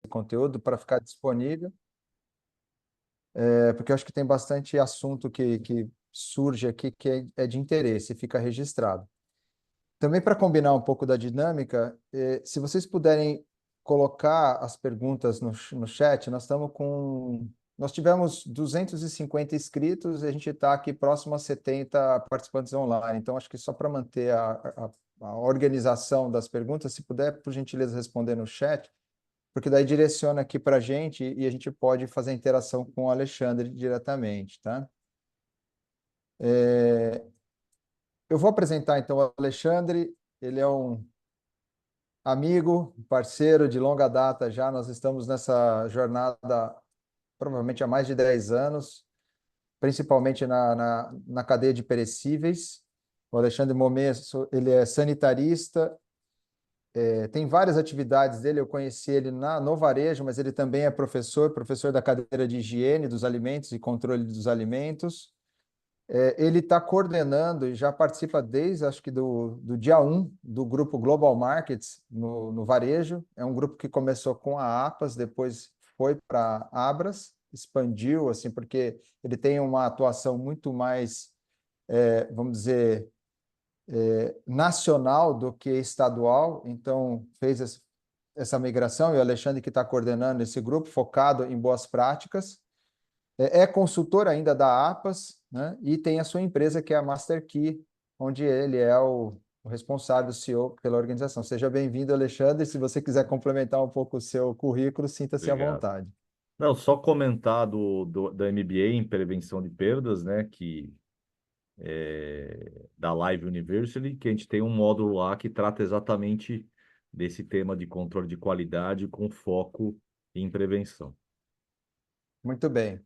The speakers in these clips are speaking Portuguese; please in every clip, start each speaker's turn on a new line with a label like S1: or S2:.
S1: conteúdo para ficar disponível, porque eu acho que tem bastante assunto que surge aqui que é de interesse e fica registrado. Também para combinar um pouco da dinâmica, se vocês puderem colocar as perguntas no chat, nós tivemos 250 inscritos e a gente está aqui próximo a 70 participantes online. Então, acho que só para manter a organização das perguntas, se puder, por gentileza, responder no chat, porque daí direciona aqui para a gente e a gente pode fazer interação com o Alexandre diretamente, tá? Eu vou apresentar, então, o Alexandre. Ele é um amigo, parceiro de longa data já. Nós estamos nessa jornada provavelmente há mais de 10 anos, principalmente na cadeia de perecíveis. O Alexandre Momesso, ele é sanitarista, tem várias atividades dele. Eu conheci ele no varejo, mas ele também é professor da cadeira de higiene dos alimentos e controle dos alimentos. Ele está coordenando e já participa desde, acho que do dia 1 do grupo Global Markets no varejo. É um grupo que começou com a APAS, depois foi para a Abras, expandiu, assim, porque ele tem uma atuação muito mais, vamos dizer, nacional do que estadual. Então, fez essa migração, e o Alexandre que está coordenando esse grupo, focado em boas práticas. É consultor ainda da APAS, né? E tem a sua empresa, que é a Master Key, onde ele é o responsável, o CEO pela organização. Seja bem-vindo, Alexandre. Se você quiser complementar um pouco o seu currículo, sinta-se à
S2: Obrigado.
S1: vontade.
S2: Não, só comentar da MBA em prevenção de perdas, né, da Live University, que a gente tem um módulo lá que trata exatamente desse tema de controle de qualidade com foco em prevenção.
S1: Muito bem.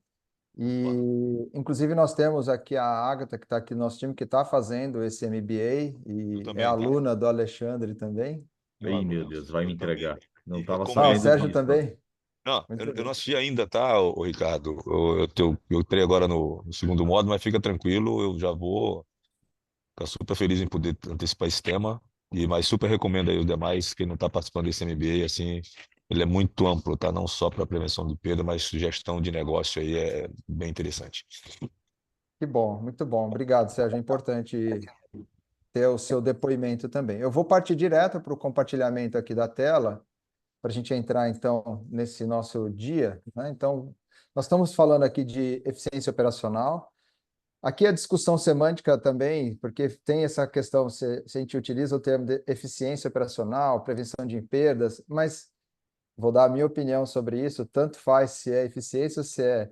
S1: Inclusive, nós temos aqui a Agatha, que está aqui no nosso time, que está fazendo esse MBA
S3: Eu
S1: e é
S3: também, tá?
S1: aluna do Alexandre também.
S3: Meu
S2: Aí, meu
S3: aluno.
S2: Deus, vai
S3: Eu
S2: me
S3: também.
S2: entregar. Não
S3: E
S2: estava
S1: Ah, o
S2: sabendo
S1: Sérgio
S2: disso.
S1: também?
S3: não,
S1: Muito
S3: eu não
S1: bem.
S3: assisti ainda, tá, ô Ricardo? Eu entrei agora no segundo modo, mas fica tranquilo, eu já vou ficar super feliz em poder antecipar esse tema. Mas super recomendo aí os demais, quem não está participando desse MBA, assim, ele é muito amplo, tá? Não só para prevenção de perda, mas sugestão de negócio aí é bem interessante.
S1: Que bom, muito bom. Obrigado, Sérgio. É importante ter o seu depoimento também. Eu vou partir direto para o compartilhamento aqui da tela, para a gente entrar, então, nesse nosso dia, né? Então, nós estamos falando aqui de eficiência operacional. Aqui a discussão semântica também, porque tem essa questão, se a gente utiliza o termo de eficiência operacional, prevenção de perdas, mas vou dar a minha opinião sobre isso, tanto faz se é eficiência ou se é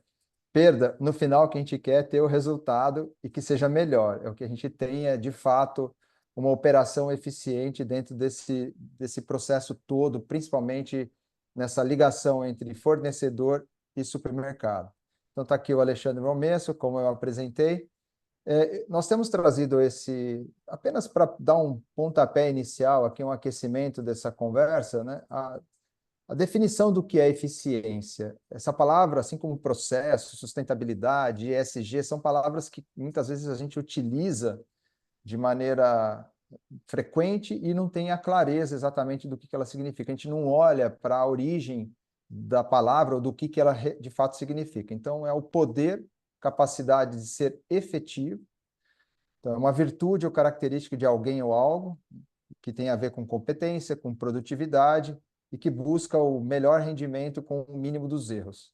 S1: perda. No final, o que a gente quer é ter o resultado e que seja melhor. É o que a gente tenha, de fato, uma operação eficiente dentro desse processo todo, principalmente nessa ligação entre fornecedor e supermercado. Então, está aqui o Alexandre Momesso, como eu apresentei. Nós temos trazido apenas para dar um pontapé inicial, aqui um aquecimento dessa conversa, né? A definição do que é eficiência. Essa palavra, assim como processo, sustentabilidade, ESG, são palavras que muitas vezes a gente utiliza de maneira frequente e não tem a clareza exatamente do que ela significa. A gente não olha para a origem da palavra ou do que ela de fato significa. Então, é o poder, capacidade de ser efetivo. Então, é uma virtude ou característica de alguém ou algo que tem a ver com competência, com produtividade e que busca o melhor rendimento com o mínimo dos erros.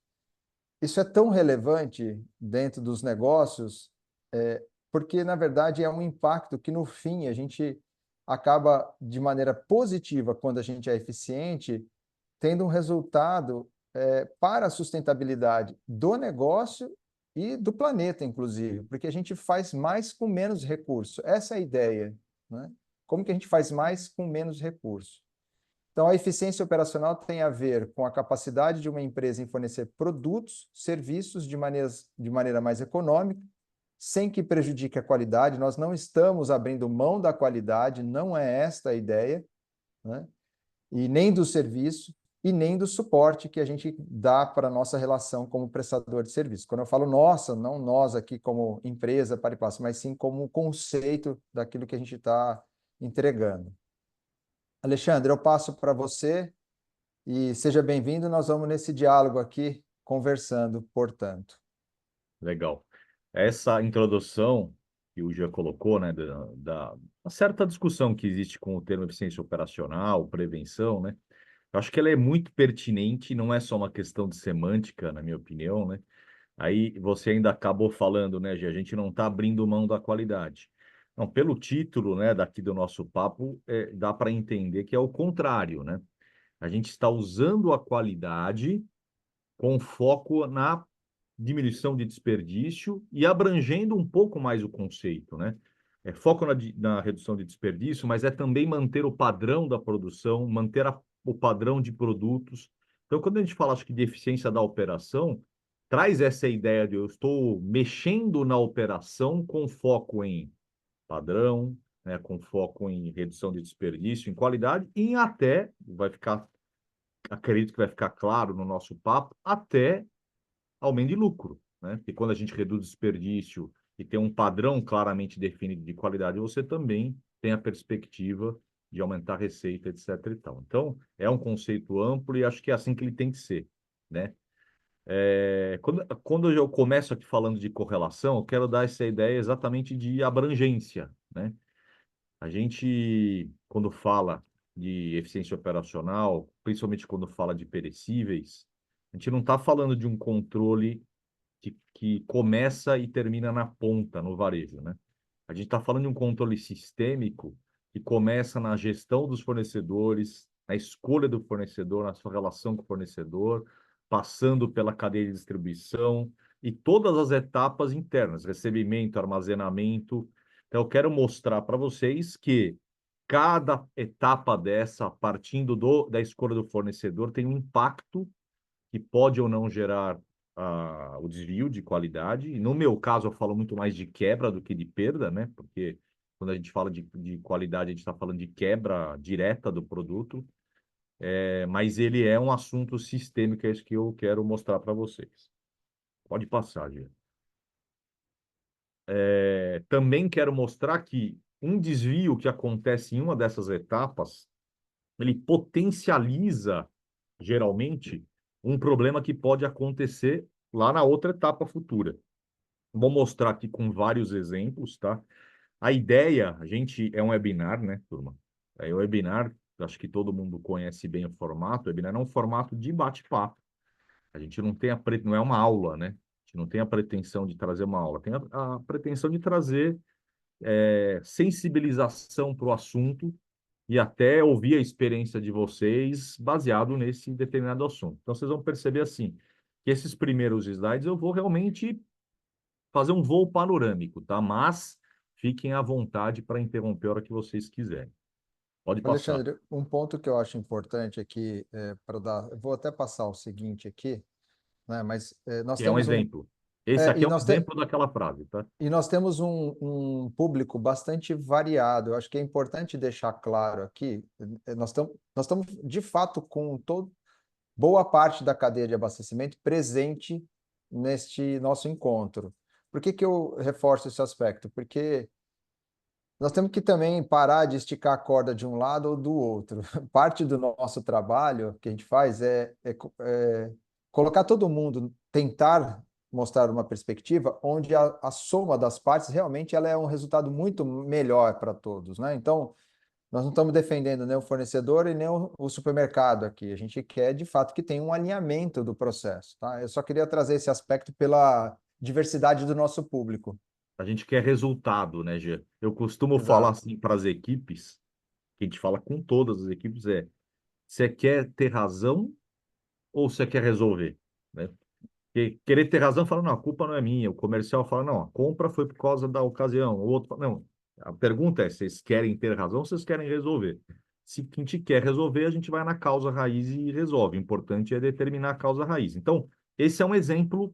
S1: Isso é tão relevante dentro dos negócios, porque, na verdade, é um impacto que, no fim, a gente acaba, de maneira positiva, quando a gente é eficiente, tendo um resultado para a sustentabilidade do negócio e do planeta, inclusive, porque a gente faz mais com menos recurso. Essa é a ideia, né? Como que a gente faz mais com menos recurso? Então, a eficiência operacional tem a ver com a capacidade de uma empresa em fornecer produtos, serviços de maneira mais econômica, sem que prejudique a qualidade. Nós não estamos abrindo mão da qualidade, não é esta a ideia, né? E nem do serviço, e nem do suporte que a gente dá para a nossa relação como prestador de serviço. Quando eu falo nossa, não nós aqui como empresa para e passo, mas sim como conceito daquilo que a gente está entregando. Alexandre, eu passo para você e seja bem-vindo. Nós vamos nesse diálogo aqui, conversando, portanto.
S2: Legal. Essa introdução que o Jean colocou, né, uma certa discussão que existe com o termo eficiência operacional, prevenção, né? Eu acho que ela é muito pertinente, não é só uma questão de semântica, na minha opinião, né? Aí você ainda acabou falando, né, Jean, a gente não está abrindo mão da qualidade. Não, pelo título, né, daqui do nosso papo, dá para entender que é o contrário, né? A gente está usando a qualidade com foco na diminuição de desperdício e abrangendo um pouco mais o conceito, né? É foco na redução de desperdício, mas é também manter o padrão da produção, manter o padrão de produtos. Então, quando a gente fala, acho que de eficiência da operação, traz essa ideia de eu estou mexendo na operação com foco em padrão, né, com foco em redução de desperdício, em qualidade e em até, vai ficar, acredito que vai ficar claro no nosso papo, até aumento de lucro, né? Porque quando a gente reduz desperdício e tem um padrão claramente definido de qualidade, você também tem a perspectiva de aumentar a receita, etc. e tal. Então, é um conceito amplo e acho que é assim que ele tem que ser, né? Quando eu começo aqui falando de correlação, eu quero dar essa ideia exatamente de abrangência, né? A gente, quando fala de eficiência operacional, principalmente quando fala de perecíveis, a gente não está falando de um controle que começa e termina na ponta, no varejo, né? A gente está falando de um controle sistêmico que começa na gestão dos fornecedores, na escolha do fornecedor, na sua relação com o fornecedor, passando pela cadeia de distribuição e todas as etapas internas, recebimento, armazenamento. Então, eu quero mostrar para vocês que cada etapa dessa, partindo da escolha do fornecedor, tem um impacto que pode ou não gerar o desvio de qualidade. E no meu caso, eu falo muito mais de quebra do que de perda, né? Porque quando a gente fala de qualidade, a gente está falando de quebra direta do produto. Mas ele é um assunto sistêmico, é isso que eu quero mostrar para vocês. Pode passar, Gia. Também quero mostrar que um desvio que acontece em uma dessas etapas, ele potencializa, geralmente, um problema que pode acontecer lá na outra etapa futura. Vou mostrar aqui com vários exemplos, tá? A ideia, a gente é um webinar, né, turma? É um webinar, acho que todo mundo conhece bem o formato. O webinar é um formato de bate-papo. A gente não tem não é uma aula, né? A gente não tem a pretensão de trazer uma aula, tem a pretensão de trazer sensibilização para o assunto e até ouvir a experiência de vocês baseado nesse determinado assunto. Então, vocês vão perceber assim, que esses primeiros slides eu vou realmente fazer um voo panorâmico, tá? Mas fiquem à vontade para interromper a hora que vocês quiserem. Pode passar.
S1: Alexandre, um ponto que eu acho importante aqui, para dar, eu vou até passar o seguinte aqui, né? Mas nós
S2: Que é um
S1: temos um,
S2: exemplo. Esse aqui
S1: e
S2: é um
S1: nós, te,
S2: exemplo daquela frase, tá?
S1: e nós temos um público bastante variado. Eu acho que é importante deixar claro aqui, nós estamos de fato com boa parte da cadeia de abastecimento presente neste nosso encontro. Por que que eu reforço esse aspecto? Porque nós temos que também parar de esticar a corda de um lado ou do outro. Parte do nosso trabalho que a gente faz é colocar todo mundo, tentar mostrar uma perspectiva onde a soma das partes realmente ela é um resultado muito melhor para todos, né? Então, nós não estamos defendendo nem o fornecedor e nem o supermercado aqui. A gente quer, de fato, que tenha um alinhamento do processo, tá? Eu só queria trazer esse aspecto pela diversidade do nosso público.
S2: A gente quer resultado, né, Gê? Eu costumo falar
S1: Exato.
S2: assim para as equipes, que a gente fala com todas as equipes, você quer ter razão ou você quer resolver, né? Porque querer ter razão fala, não, a culpa não é minha. O comercial fala, não, a compra foi por causa da ocasião. O outro fala, não. A pergunta é, vocês querem ter razão ou vocês querem resolver? Se a gente quer resolver, a gente vai na causa raiz e resolve. O importante é determinar a causa raiz. Então, esse é um exemplo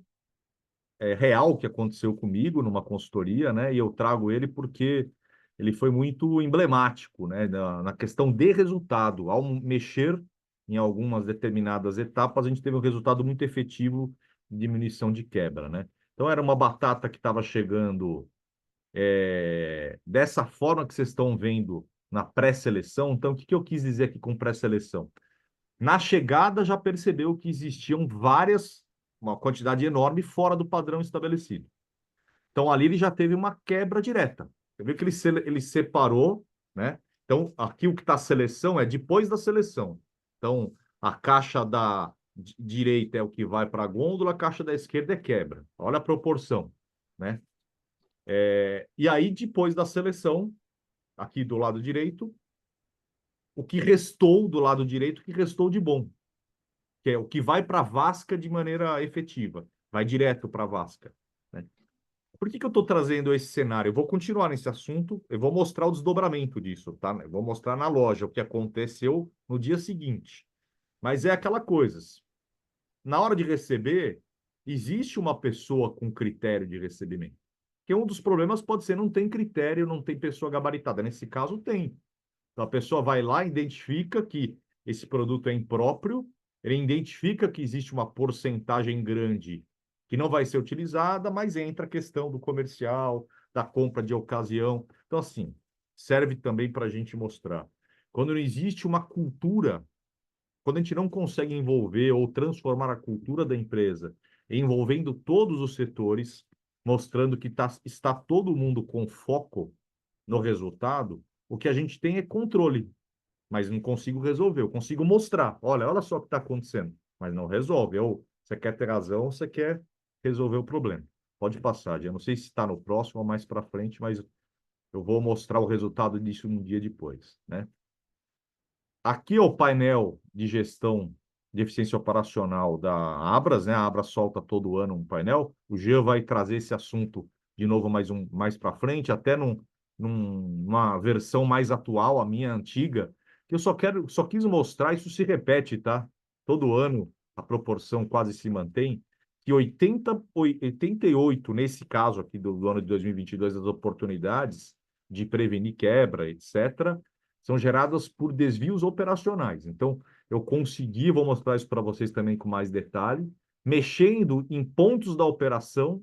S2: real que aconteceu comigo numa consultoria, né? E eu trago ele porque ele foi muito emblemático, né? Na questão de resultado. Ao mexer em algumas determinadas etapas, a gente teve um resultado muito efetivo de diminuição de quebra, né? Então, era uma batata que estava chegando dessa forma que vocês estão vendo na pré-seleção. Então, o que que eu quis dizer aqui com pré-seleção? Na chegada, já percebeu que existiam uma quantidade enorme fora do padrão estabelecido. Então, ali ele já teve uma quebra direta. Você vê que ele separou, né? Então, aqui o que está a seleção é depois da seleção. Então, a caixa da direita é o que vai para a gôndola, a caixa da esquerda é quebra. Olha a proporção, né? E aí, depois da seleção, aqui do lado direito, o que restou do lado direito, o que restou de bom, que é o que vai para a vasca de maneira efetiva, vai direto para a vasca, né? Por que eu estou trazendo esse cenário? Eu vou continuar nesse assunto, eu vou mostrar o desdobramento disso, tá? Eu vou mostrar na loja o que aconteceu no dia seguinte. Mas é aquela coisa, na hora de receber, existe uma pessoa com critério de recebimento. Porque um dos problemas pode ser não tem critério, não tem pessoa gabaritada. Nesse caso, tem. Então, a pessoa vai lá, identifica que esse produto é impróprio, ele identifica que existe uma porcentagem grande que não vai ser utilizada, mas entra a questão do comercial, da compra de ocasião. Então, assim, serve também para a gente mostrar. Quando não existe uma cultura, quando a gente não consegue envolver ou transformar a cultura da empresa, envolvendo todos os setores, mostrando que está todo mundo com foco no resultado, o que a gente tem é controle, mas não consigo resolver. Eu consigo mostrar, olha só o que está acontecendo, mas não resolve. Ou você quer ter razão, ou você quer resolver o problema. Pode passar, eu não sei se está no próximo ou mais para frente, mas eu vou mostrar o resultado disso um dia depois, né? Aqui é o painel de gestão de eficiência operacional da Abras, né? A Abras solta todo ano um painel. O Jean vai trazer esse assunto de novo mais para frente, até numa versão mais atual, a minha antiga, que eu só quis mostrar, isso se repete, tá? Todo ano a proporção quase se mantém, que 88, nesse caso aqui do ano de 2022, as oportunidades de prevenir quebra, etc., são geradas por desvios operacionais. Então, eu consegui, vou mostrar isso para vocês também com mais detalhe, mexendo em pontos da operação,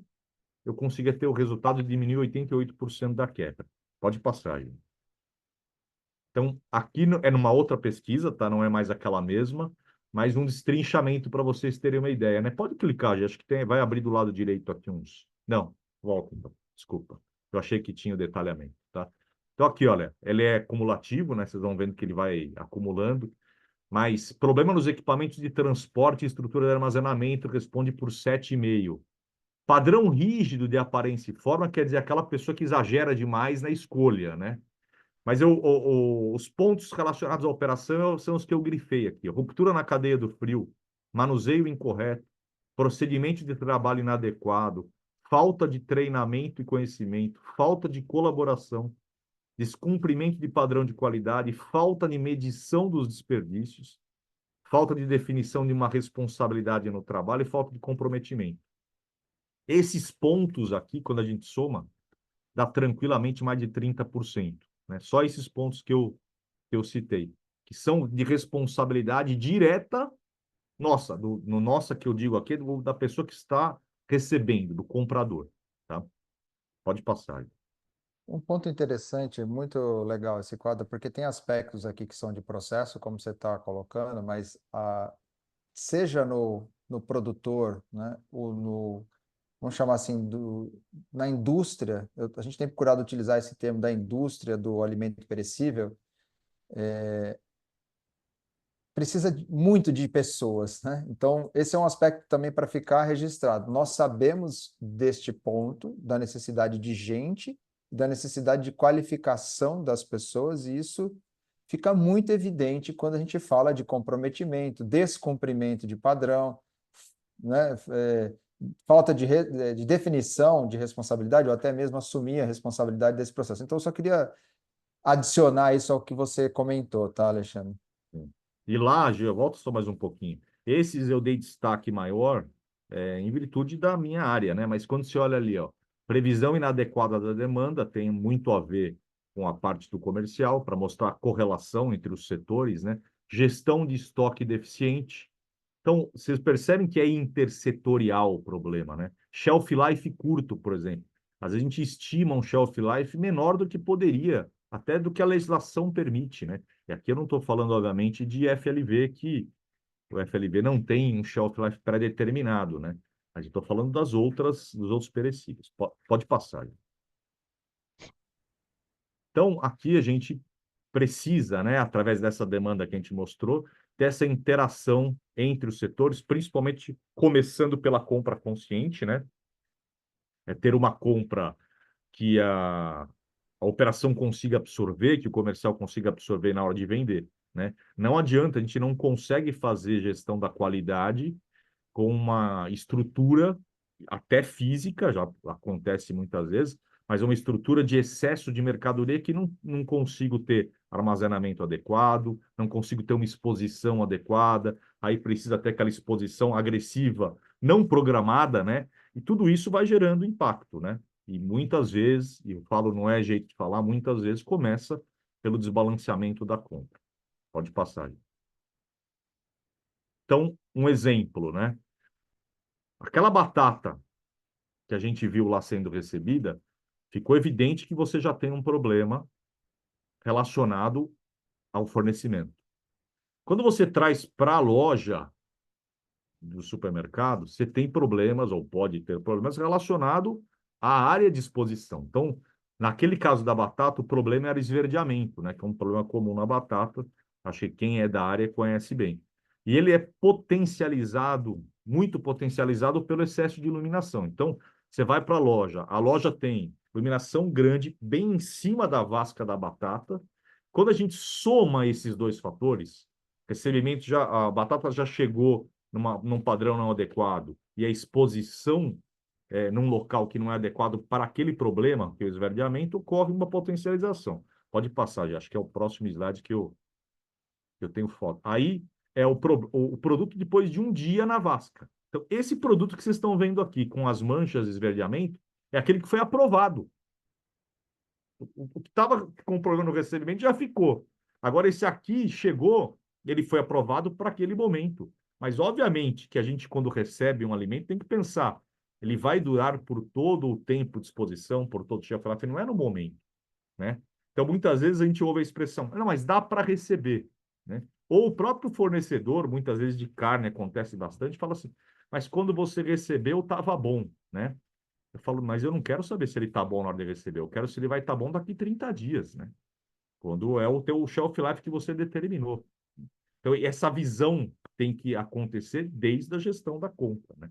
S2: eu consegui ter o resultado de diminuir 88% da quebra. Pode passar aí. Então, aqui é numa outra pesquisa, tá? Não é mais aquela mesma, mas um destrinchamento para vocês terem uma ideia, né? Pode clicar, já acho que vai abrir do lado direito aqui uns. Não, volta, então. Desculpa. Eu achei que tinha o detalhamento, tá? Então, aqui, olha, ele é cumulativo, né? Vocês vão vendo que ele vai acumulando, mas problema nos equipamentos de transporte e estrutura de armazenamento responde por 7,5. Padrão rígido de aparência e forma quer dizer aquela pessoa que exagera demais na escolha, né? Mas os pontos relacionados à operação são os que eu grifei aqui. Ruptura na cadeia do frio, manuseio incorreto, procedimento de trabalho inadequado, falta de treinamento e conhecimento, falta de colaboração, descumprimento de padrão de qualidade, falta de medição dos desperdícios, falta de definição de uma responsabilidade no trabalho e falta de comprometimento. Esses pontos aqui, quando a gente soma, dá tranquilamente mais de 30%, né? Só esses pontos que eu citei, que são de responsabilidade direta nossa, no nossa que eu digo aqui, da pessoa que está recebendo, do comprador, tá? Pode passar.
S1: Um ponto interessante, muito legal esse quadro, porque tem aspectos aqui que são de processo, como você está colocando, mas seja no produtor, né, ou vamos chamar assim, na indústria, a gente tem procurado utilizar esse termo da indústria do alimento perecível, precisa muito de pessoas, né? Então, esse é um aspecto também para ficar registrado. Nós sabemos deste ponto, da necessidade de gente, da necessidade de qualificação das pessoas, e isso fica muito evidente quando a gente fala de comprometimento, descumprimento de padrão, né? Falta de definição de responsabilidade, ou até mesmo assumir a responsabilidade desse processo. Então, eu só queria adicionar isso ao que você comentou, tá, Alexandre?
S2: E lá, Gê, eu volto só mais um pouquinho. Esses eu dei destaque maior em virtude da minha área, né? Mas quando você olha ali, ó, previsão inadequada da demanda tem muito a ver com a parte do comercial, para mostrar a correlação entre os setores, né? Gestão de estoque deficiente. Então, vocês percebem que é intersetorial o problema, né? Shelf life curto, por exemplo. Às vezes a gente estima um shelf life menor do que poderia, até do que a legislação permite, né? E aqui eu não estou falando, obviamente, de FLV, que o FLV não tem um shelf life pré-determinado, né? Mas eu estou falando dos outros perecíveis. Pode passar. Então, aqui a gente precisa, né, através dessa demanda que a gente mostrou, ter essa interação entre os setores, principalmente começando pela compra consciente, né? É ter uma compra que a operação consiga absorver, que o comercial consiga absorver na hora de vender, né? Não adianta, a gente não consegue fazer gestão da qualidade com uma estrutura até física, já acontece muitas vezes, mas uma estrutura de excesso de mercadoria que não consigo ter armazenamento adequado, não consigo ter uma exposição adequada, aí precisa ter aquela exposição agressiva, não programada, né? E tudo isso vai gerando impacto, né? E muitas vezes, e eu falo, não é jeito de falar, muitas vezes começa pelo desbalanceamento da compra. Pode passar aí. Então, um exemplo, né? Aquela batata que a gente viu lá sendo recebida, ficou evidente que você já tem um problema relacionado ao fornecimento. Quando você traz para a loja do supermercado, você tem problemas, ou pode ter problemas, relacionados à área de exposição. Então, naquele caso da batata, o problema era esverdeamento, né? Que é um problema comum na batata. Acho que quem é da área conhece bem. E ele é potencializado, muito potencializado pelo excesso de iluminação. Então, você vai para a loja tem iluminação grande, bem em cima da vasca da batata. Quando a gente soma esses dois fatores, recebimento já, a batata já chegou num padrão não adequado e a exposição num local que não é adequado para aquele problema, que é o esverdeamento, ocorre uma potencialização. Pode passar, já, acho que é o próximo slide que eu tenho foto. Aí é o produto depois de um dia na vasca. Então, esse produto que vocês estão vendo aqui, com as manchas de esverdeamento, é aquele que foi aprovado. O que estava com problema no recebimento já ficou. Agora, esse aqui chegou, ele foi aprovado para aquele momento. Mas, obviamente, que a gente, quando recebe um alimento, tem que pensar, ele vai durar por todo o tempo de exposição, por todo o shelf life, não é no momento, né? Então, muitas vezes a gente ouve a expressão, não, mas dá para receber, né? Ou o próprio fornecedor, muitas vezes de carne, acontece bastante, fala assim, mas quando você recebeu, estava bom, né? Eu falo, mas eu não quero saber se ele está bom na hora de receber, eu quero se ele vai estar bom daqui 30 dias, né? Quando é o teu shelf life que você determinou. Então, essa visão tem que acontecer desde a gestão da compra, né?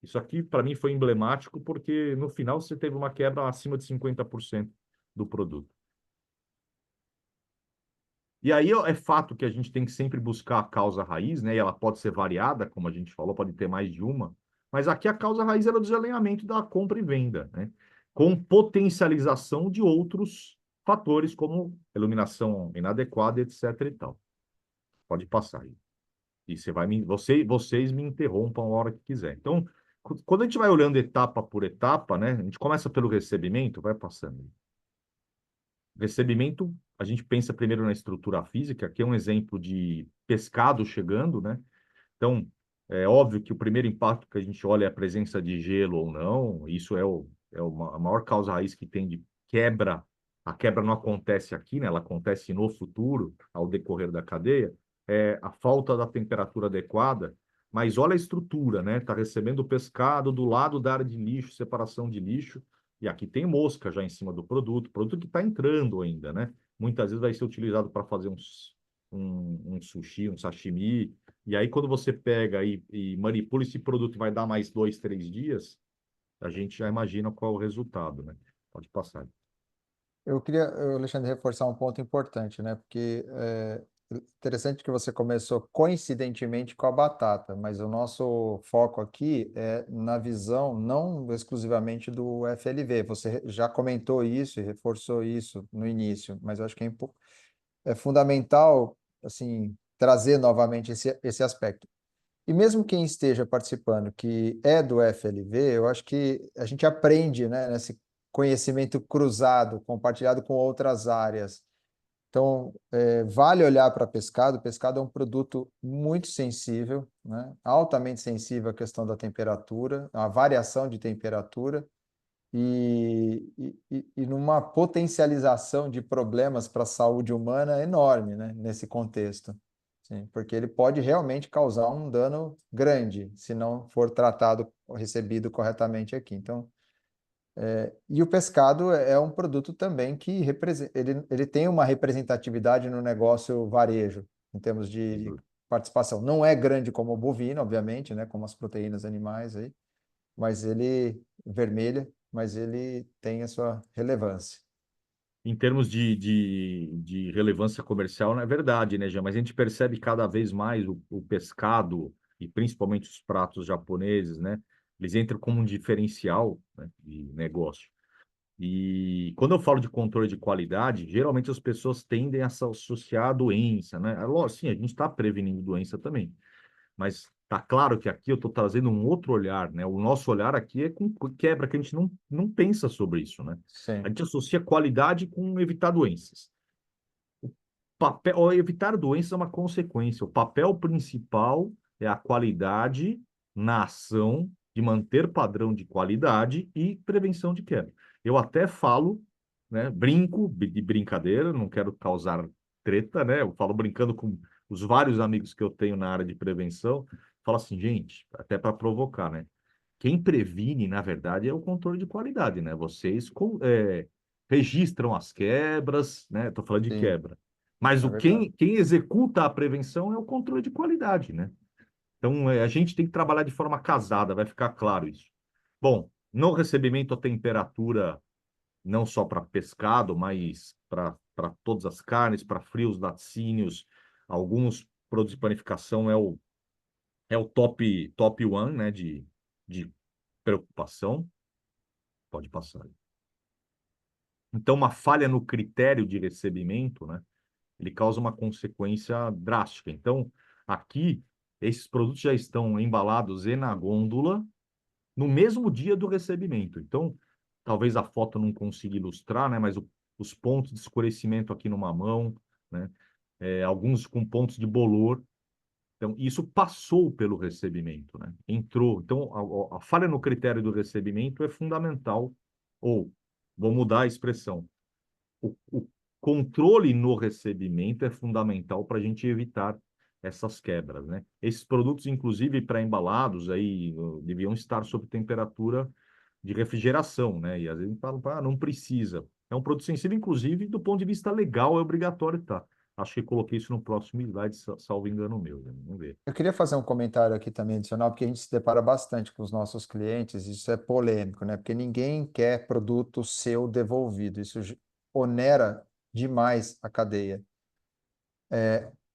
S2: Isso aqui, para mim, foi emblemático, porque no final você teve uma quebra acima de 50% do produto. E aí é fato que a gente tem que sempre buscar a causa raiz, né? E ela pode ser variada, como a gente falou, pode ter mais de uma. Mas aqui a causa raiz era o desalinhamento da compra e venda, né? Com potencialização de outros fatores, como iluminação inadequada, etc. e tal. Pode passar aí. E vocês me interrompam a hora que quiser. Então, quando a gente vai olhando etapa por etapa, né? A gente começa pelo recebimento, vai passando. Recebimento, a gente pensa primeiro na estrutura física, que é um exemplo de pescado chegando, né? Então, é óbvio que o primeiro impacto que a gente olha é a presença de gelo ou não, isso a maior causa raiz que tem de quebra. A quebra não acontece aqui, né? Ela acontece no futuro, ao decorrer da cadeia, é a falta da temperatura adequada, mas olha a estrutura, né? Está recebendo o pescado do lado da área de lixo, separação de lixo, e aqui tem mosca já em cima do produto que está entrando ainda, né? Muitas vezes vai ser utilizado para fazer um sushi, um sashimi, e aí quando você pega e manipula esse produto, vai dar mais 2, 3 dias, a gente já imagina qual é o resultado, né? Pode passar.
S1: Eu queria, Alexandre, reforçar um ponto importante, né? Porque é interessante que você começou coincidentemente com a batata, mas o nosso foco aqui é na visão não exclusivamente do FLV. Você já comentou isso e reforçou isso no início, mas eu acho que é fundamental, assim, trazer novamente esse aspecto. E mesmo quem esteja participando que é do FLV, eu acho que a gente aprende, né, nesse conhecimento cruzado, compartilhado com outras áreas. Então, vale olhar para pescado. O pescado é um produto muito sensível, né, altamente sensível à questão da temperatura, à variação de temperatura e numa potencialização de problemas para a saúde humana enorme, né, nesse contexto. sim, porque ele pode realmente causar um dano grande se não for tratado ou recebido corretamente aqui. Então, e o pescado é um produto também que ele tem uma representatividade no negócio varejo, em termos de participação. Não é grande como o bovino, obviamente, né, como as proteínas animais aí, mas vermelha, mas ele tem a sua relevância.
S2: Em termos de relevância comercial, não é verdade, né, Jean? Mas a gente percebe cada vez mais o pescado, e principalmente os pratos japoneses, né? Eles entram como um diferencial, né, de negócio. E quando eu falo de controle de qualidade, geralmente as pessoas tendem a se associar a doença, né? Lógico, sim, a gente está prevenindo doença também. Mas tá claro que aqui eu estou trazendo um outro olhar, né? O nosso olhar aqui é com quebra, que a gente não pensa sobre isso, né? A
S1: Sim,
S2: gente associa qualidade com evitar doenças. Evitar doenças é uma consequência. O papel principal é a qualidade na ação de manter padrão de qualidade e prevenção de quebra. Eu até falo, né, brinco de brincadeira, não quero causar treta, né? Eu falo brincando com os vários amigos que eu tenho na área de prevenção, falo assim, gente, até para provocar, né? Quem previne, na verdade, é o controle de qualidade, né? Vocês registram as quebras, né? Estou falando de
S1: sim,
S2: quebra. Mas
S1: é verdade.
S2: quem executa a prevenção é o controle de qualidade, né? Então, a gente tem que trabalhar de forma casada, vai ficar claro isso. Bom, no recebimento a temperatura, não só para pescado, mas para todas as carnes, para frios, laticínios, alguns produtos de panificação é o top one, né, de preocupação. Pode passar. Então, uma falha no critério de recebimento, né, ele causa uma consequência drástica. Então, aqui, esses produtos já estão embalados e na gôndola no mesmo dia do recebimento. Então, talvez a foto não consiga ilustrar, né, mas os pontos de escurecimento aqui numa mão, né, alguns com pontos de bolor. Então, isso passou pelo recebimento, né? Entrou. Então, a falha no critério do recebimento é fundamental. Ou, vou mudar a expressão, o controle no recebimento é fundamental para a gente evitar essas quebras, né? Esses produtos, inclusive pré-embalados, aí deviam estar sob temperatura de refrigeração, né? E às vezes falam, não precisa. É um produto sensível, inclusive, do ponto de vista legal, é obrigatório, tá? Acho que coloquei isso no próximo slide, salvo engano meu, né? Vamos ver.
S1: Eu queria fazer um comentário aqui também adicional, porque a gente se depara bastante com os nossos clientes, isso é polêmico, né? Porque ninguém quer produto seu devolvido, isso onera demais a cadeia.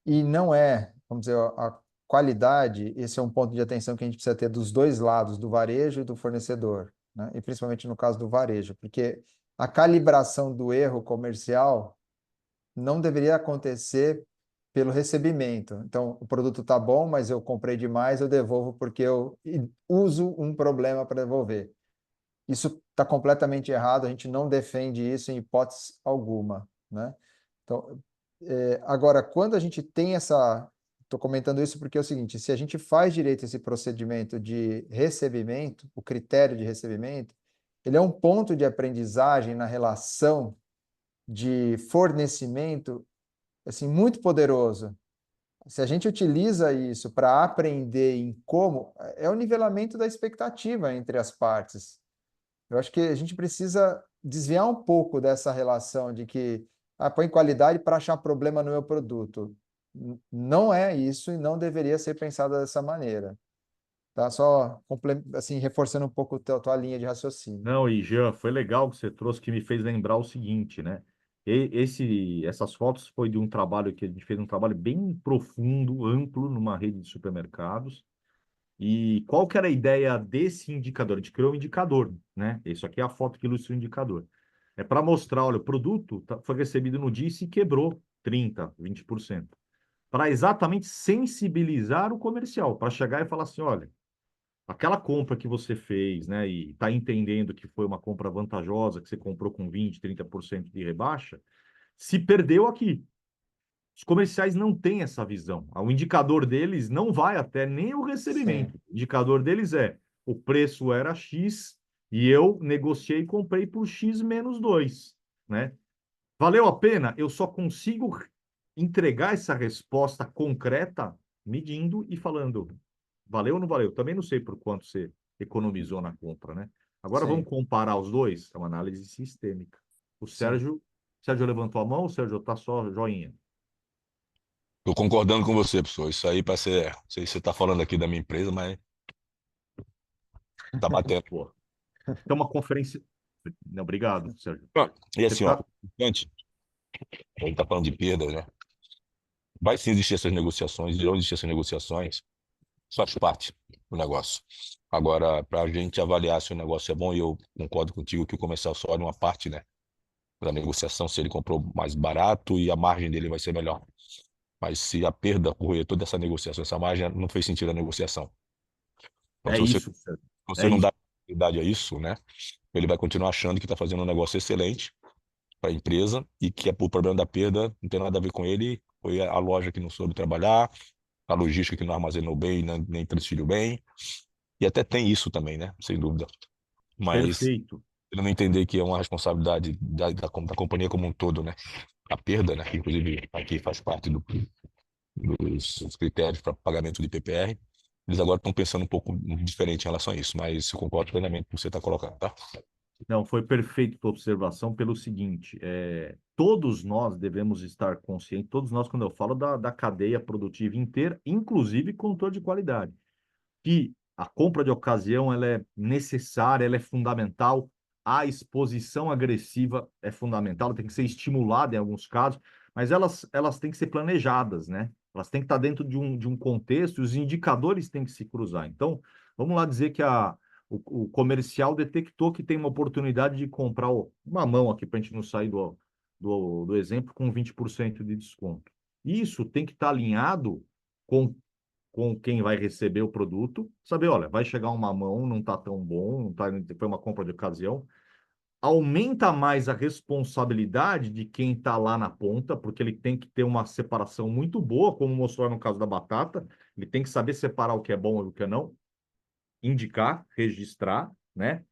S1: E não é, vamos dizer, a qualidade, esse é um ponto de atenção que a gente precisa ter dos dois lados, do varejo e do fornecedor, né? E principalmente no caso do varejo, porque a calibração do erro comercial não deveria acontecer pelo recebimento. Então, o produto está bom, mas eu comprei demais, eu devolvo porque eu uso um problema para devolver. Isso está completamente errado, a gente não defende isso em hipótese alguma, né? Então, agora, quando a gente tem essa. Estou comentando isso porque é o seguinte: se a gente faz direito esse procedimento de recebimento, o critério de recebimento, ele é um ponto de aprendizagem na relação de fornecimento assim, muito poderoso. Se a gente utiliza isso para aprender em como, é o nivelamento da expectativa entre as partes. Eu acho que a gente precisa desviar um pouco dessa relação de que põe qualidade para achar problema no meu produto. Não é isso e não deveria ser pensado dessa maneira. Tá? Só assim, reforçando um pouco a tua linha de raciocínio.
S2: Não, e Jean, foi legal que você trouxe, que me fez lembrar o seguinte, né? Essas fotos foi de um trabalho que a gente fez, um trabalho bem profundo, amplo, numa rede de supermercados. E qual que era a ideia desse indicador? A gente criou um indicador, né? Isso aqui é a foto que ilustra o indicador. É para mostrar, olha, o produto foi recebido no dia e se quebrou 30, 20%. Para exatamente sensibilizar o comercial, para chegar e falar assim, olha, aquela compra que você fez, né, e está entendendo que foi uma compra vantajosa, que você comprou com 20, 30% de rebaixa, se perdeu aqui. Os comerciais não têm essa visão. O indicador deles não vai até nem o
S1: Sim,
S2: recebimento. O indicador deles é o preço era X e eu negociei e comprei por X menos 2, né? Valeu a pena? Eu só consigo entregar essa resposta concreta, medindo e falando, valeu ou não valeu? Também não sei por quanto você economizou na compra, né? Agora vamos
S1: Sim,
S2: comparar os dois? É uma análise sistêmica. O
S1: sim.
S2: Sérgio levantou a mão, o Sérgio tá só joinha.
S3: Tô concordando com você, pessoal. Isso aí para ser, não sei se você tá falando aqui da minha empresa, mas tá batendo.
S2: Pô, então uma conferência. Não, obrigado, Sérgio.
S3: Ah, e
S2: Você
S3: assim, ó,
S2: tá.
S3: importante, a gente tá falando de perda, né? Vai sim existir essas negociações, irão existir essas negociações, isso faz parte do negócio. Agora, para a gente avaliar se o negócio é bom, e eu concordo contigo que o comercial só olha uma parte, né, da negociação, se ele comprou mais barato e a margem dele vai ser melhor. Mas se a perda correr toda essa negociação, essa margem não fez sentido a negociação. Então,
S2: É
S3: se você,
S2: isso, Sérgio.
S3: você
S2: É
S3: não
S2: isso.
S3: dá prioridade a isso, né, ele vai continuar achando que está fazendo um negócio excelente para a empresa e que o problema da perda não tem nada a ver com ele, foi a loja que não soube trabalhar, a logística que não armazenou bem, nem transferiu bem, e até tem isso também, né? Sem dúvida. Mas
S2: Perfeito.
S3: ele não entender que é uma responsabilidade da companhia como um todo, né? A perda, né? Que inclusive aqui faz parte dos critérios para pagamento de PPR. Eles agora estão pensando um pouco diferente em relação a isso, mas eu concordo plenamente com o que você está colocando, tá?
S2: Não, foi perfeito a tua observação pelo seguinte: todos nós devemos estar conscientes, todos nós, quando eu falo da cadeia produtiva inteira, inclusive controle de qualidade, que a compra de ocasião ela é necessária, ela é fundamental, a exposição agressiva é fundamental, ela tem que ser estimulada em alguns casos, mas elas têm que ser planejadas, né? Elas têm que estar dentro de um contexto e os indicadores têm que se cruzar. Então, vamos lá dizer que o comercial detectou que tem uma oportunidade de comprar uma mão aqui, para a gente não sair do exemplo, com 20% de desconto. Isso tem que estar alinhado com quem vai receber o produto, saber, olha, vai chegar uma mão, não está tão bom, não tá, foi uma compra de ocasião. Aumenta mais a responsabilidade de quem está lá na ponta, porque ele tem que ter uma separação muito boa, como mostrou no caso da batata, ele tem que saber separar o que é bom e o que é não, indicar, registrar, né?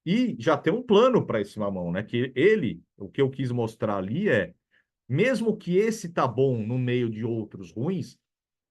S2: E já ter um plano para esse mamão, né? Que ele, o que eu quis mostrar ali é, mesmo que esse tá bom no meio de outros ruins,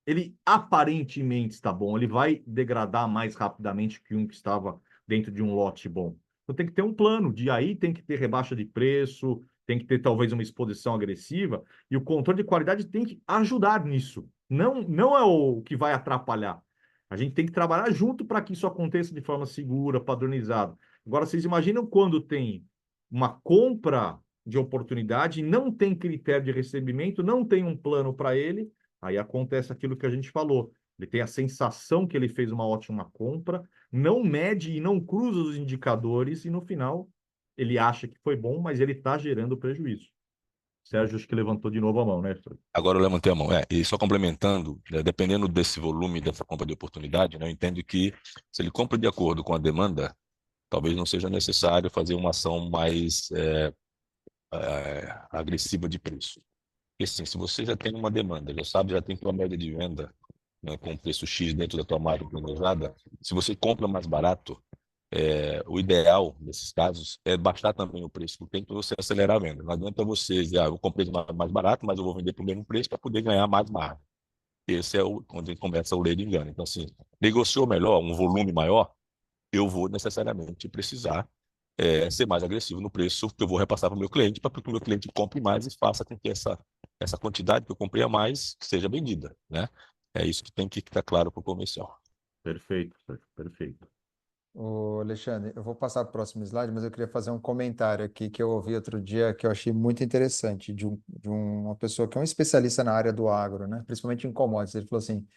S2: ele aparentemente está bom, ele vai degradar mais rapidamente que um que estava dentro de um lote bom. Então tem que ter um plano, de aí tem que ter rebaixa de preço, tem que ter talvez uma exposição agressiva, e o controle de qualidade tem que ajudar nisso. Não é o que vai atrapalhar. A gente tem que trabalhar junto para que isso aconteça de forma segura, padronizada. Agora, vocês imaginam quando tem uma compra de oportunidade, não tem critério de recebimento, não tem um plano para ele, aí acontece aquilo que a gente falou. Ele tem a sensação que ele fez uma ótima compra, não mede e não cruza os indicadores, e no final ele acha que foi bom, mas ele está gerando prejuízo. Sérgio, acho que levantou de novo a mão, né, Sérgio?
S3: Agora eu levantei a mão. E só complementando, né, dependendo desse volume dessa compra de oportunidade, né, eu entendo que se ele compra de acordo com a demanda, talvez não seja necessário fazer uma ação mais agressiva de preço. Porque assim, se você já tem uma demanda, já sabe, já tem tua média de venda, né, com preço X dentro da tua marca planejada, se você compra mais barato, o ideal nesses casos é baixar também o preço, porque tem que você acelerar a venda. Não adianta você dizer, eu comprei mais barato, mas eu vou vender pelo mesmo preço para poder ganhar mais margem. Esse é onde começa o lei de engano. Então, assim, negociou melhor, um volume maior, eu vou necessariamente precisar ser mais agressivo no preço que eu vou repassar para o meu cliente, para que o meu cliente compre mais e faça com que essa quantidade que eu comprei a mais seja vendida, né? É isso que tem que ficar claro para o comercial.
S2: Perfeito, Sérgio, perfeito.
S1: Ô, Alexandre, eu vou passar para o próximo slide, mas eu queria fazer um comentário aqui que eu ouvi outro dia que eu achei muito interessante, de uma pessoa que é um especialista na área do agro, né? Principalmente em commodities. Ele falou assim: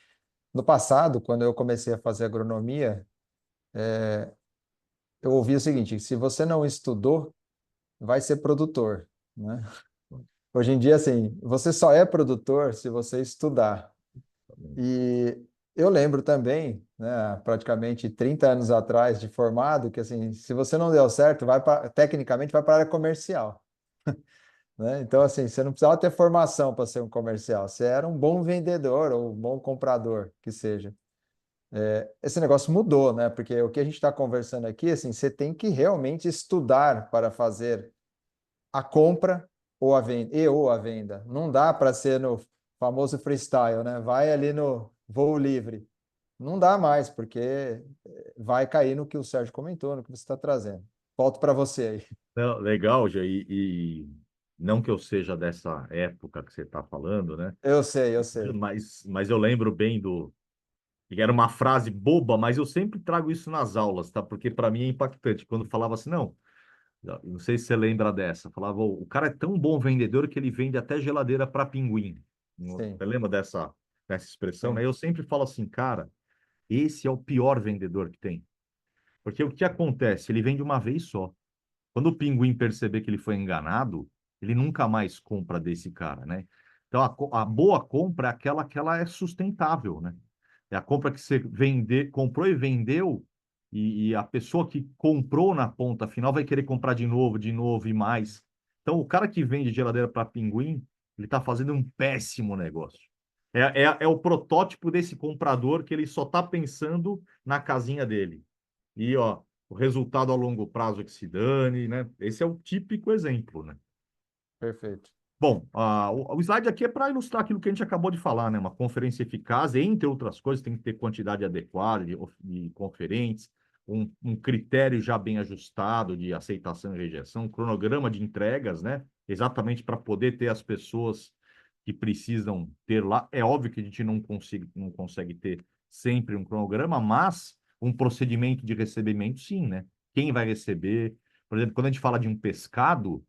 S1: no passado, quando eu comecei a fazer agronomia, eu ouvi o seguinte: se você não estudou, vai ser produtor, né? Hoje em dia, assim, você só é produtor se você estudar. E eu lembro também, né, praticamente 30 anos atrás de formado, que assim, se você não deu certo, tecnicamente vai para a área comercial, né? Então, assim, você não precisava ter formação para ser um comercial, você era um bom vendedor ou um bom comprador, que seja. Esse negócio mudou, né? Porque o que a gente está conversando aqui, assim, você tem que realmente estudar para fazer a compra ou a venda. Não dá para ser no famoso freestyle, né? Vai ali no voo livre. Não dá mais, porque vai cair no que o Sérgio comentou, no que você está trazendo. Volto para você aí.
S2: Não, legal, já, e não que eu seja dessa época que você está falando, né?
S1: Eu sei, eu sei.
S2: Mas eu lembro bem do. E era uma frase boba, mas eu sempre trago isso nas aulas, tá? Porque para mim é impactante. Quando falava assim, não sei se você lembra dessa. Falava, o cara é tão bom vendedor que ele vende até geladeira para pinguim.
S1: Sim,
S2: Você lembra dessa expressão, né?
S1: sim.
S2: Eu sempre falo assim, cara, esse é o pior vendedor que tem. Porque o que acontece? Ele vende uma vez só. Quando o pinguim perceber que ele foi enganado, ele nunca mais compra desse cara, né? Então, a boa compra é aquela que ela é sustentável, né? É a compra que você comprou e vendeu, e a pessoa que comprou na ponta final vai querer comprar de novo e mais. Então, o cara que vende geladeira para pinguim, ele está fazendo um péssimo negócio. É o protótipo desse comprador que ele só está pensando na casinha dele. E, ó, o resultado a longo prazo é que se dane, né? Esse é o típico exemplo, né?
S1: Perfeito.
S2: Bom, o slide aqui é para ilustrar aquilo que a gente acabou de falar, né? Uma conferência eficaz, entre outras coisas, tem que ter quantidade adequada de conferentes, um critério já bem ajustado de aceitação e rejeição, um cronograma de entregas, né? Exatamente para poder ter as pessoas que precisam ter lá. É óbvio que a gente não consegue ter sempre um cronograma, mas um procedimento de recebimento, sim, né? Quem vai receber? Por exemplo, quando a gente fala de um pescado,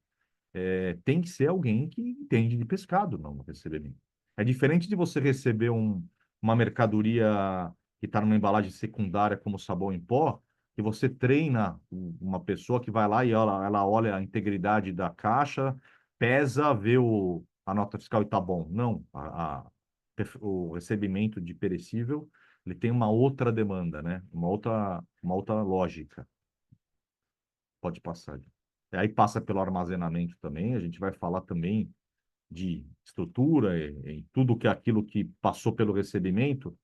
S2: tem que ser alguém que entende de pescado, não no recebimento. É diferente de você receber uma mercadoria que está numa embalagem secundária, como sabão em pó, que você treina uma pessoa que vai lá e ela olha a integridade da caixa, pesa, vê a nota fiscal e tá bom. Não, o recebimento de perecível, ele tem uma outra demanda, né? Uma outra lógica. Pode passar. Aí passa pelo armazenamento também, a gente vai falar também de estrutura e tudo que é aquilo que passou pelo recebimento,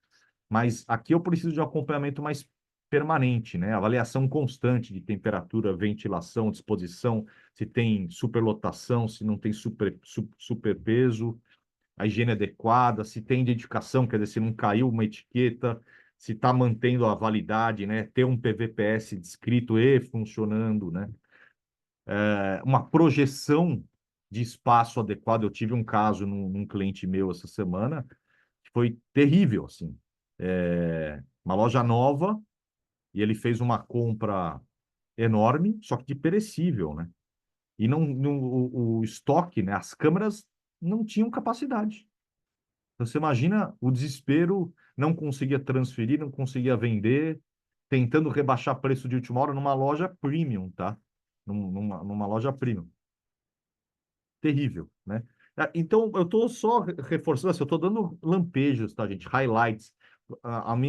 S2: mas aqui eu preciso de um acompanhamento mais permanente, né? Avaliação constante de temperatura, ventilação, disposição, se tem superlotação, se não tem superpeso, a higiene adequada, se tem identificação, quer dizer, se não caiu uma etiqueta, se está mantendo a validade, né? Ter um PVPS descrito e funcionando, né? Uma projeção de espaço adequado. Eu tive um caso num cliente meu essa semana que foi terrível, assim. Uma loja nova e ele fez uma compra enorme, só que de perecível, né? E o estoque, né? As câmeras não tinham capacidade. Então, você imagina o desespero, não conseguia transferir, não conseguia vender, tentando rebaixar preço de última hora numa loja premium, tá? Numa loja premium. Terrível, né? Então, eu estou só reforçando, assim, eu estou dando lampejos, tá, gente? Highlights.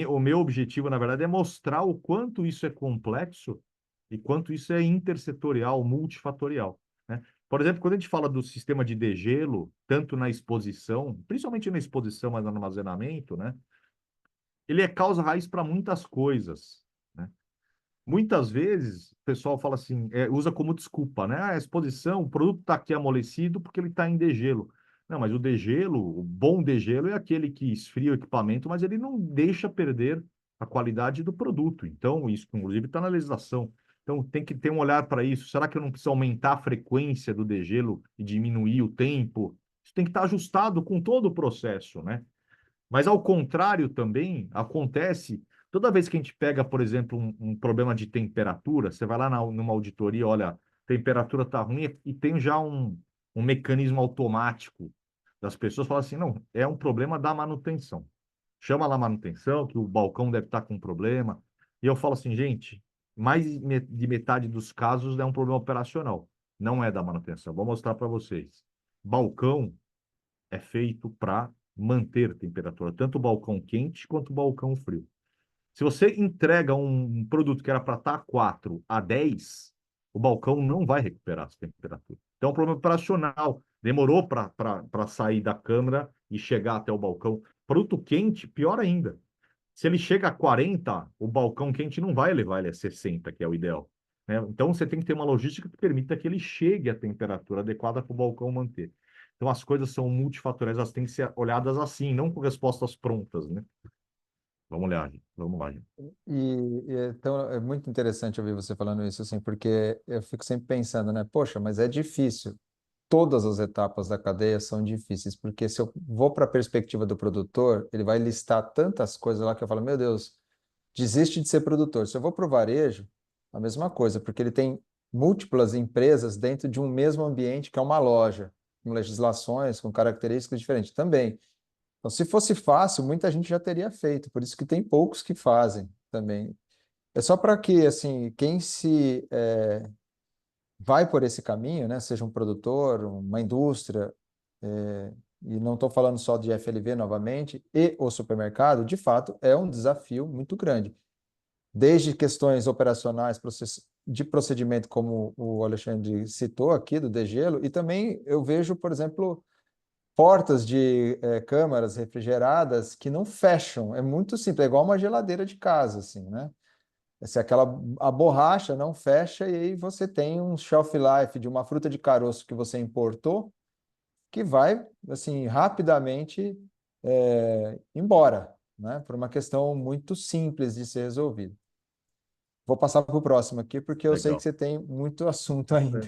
S2: O meu objetivo, na verdade, é mostrar o quanto isso é complexo e quanto isso é intersetorial, multifatorial, né? Por exemplo, quando a gente fala do sistema de degelo, tanto na exposição, principalmente na exposição, mas no armazenamento, né? Ele é causa raiz para muitas coisas, né? Muitas vezes o pessoal fala assim, usa como desculpa, né? A exposição, o produto está aqui amolecido porque ele está em degelo. Não, mas o degelo, o bom degelo é aquele que esfria o equipamento, mas ele não deixa perder a qualidade do produto. Então, isso, inclusive, está na legislação. Então, tem que ter um olhar para isso. Será que eu não preciso aumentar a frequência do degelo e diminuir o tempo? Isso tem que estar ajustado com todo o processo, né? Mas, ao contrário, também acontece toda vez que a gente pega, por exemplo, um problema de temperatura, você vai lá numa auditoria, olha, a temperatura está ruim e tem já um mecanismo automático das pessoas falam assim, não, é um problema da manutenção. Chama lá a manutenção, que o balcão deve estar com problema. E eu falo assim, gente, mais de metade dos casos é um problema operacional, não é da manutenção. Vou mostrar para vocês. Balcão é feito para manter temperatura, tanto o balcão quente quanto o balcão frio. Se você entrega um produto que era para estar a 4 a 10, o balcão não vai recuperar essa temperatura. Então, é um problema operacional. Demorou para sair da câmara e chegar até o balcão. Produto quente, pior ainda. Se ele chega a 40, o balcão quente não vai levar ele a 60, que é o ideal. né? Então, você tem que ter uma logística que permita que ele chegue à temperatura adequada para o balcão manter. Então, as coisas são multifatoriais, elas têm que ser olhadas assim, não com respostas prontas, né? Vamos lá, gente. Vamos lá, gente.
S1: Então é muito interessante ouvir você falando isso, assim, porque eu fico sempre pensando, né? Poxa, mas é difícil. Todas as etapas da cadeia são difíceis, porque se eu vou para a perspectiva do produtor, ele vai listar tantas coisas lá que eu falo, meu Deus, desiste de ser produtor. Se eu vou para o varejo, a mesma coisa, porque ele tem múltiplas empresas dentro de um mesmo ambiente que é uma loja, com legislações, com características diferentes também. Então, se fosse fácil, muita gente já teria feito, por isso que tem poucos que fazem também. É só para que, assim, quem se vai por esse caminho, né, seja um produtor, uma indústria, e não estou falando só de FLV novamente, e o supermercado, de fato, é um desafio muito grande. Desde questões operacionais, de procedimento, como o Alexandre citou aqui, do degelo, e também eu vejo, por exemplo, portas de câmaras refrigeradas que não fecham. É muito simples, é igual uma geladeira de casa, assim, né? Se a borracha não fecha, e aí você tem um shelf life de uma fruta de caroço que você importou, que vai, assim, rapidamente embora, né? Por uma questão muito simples de ser resolvida. Vou passar para o próximo aqui, porque eu sei que
S2: Legal.
S1: você tem muito assunto ainda.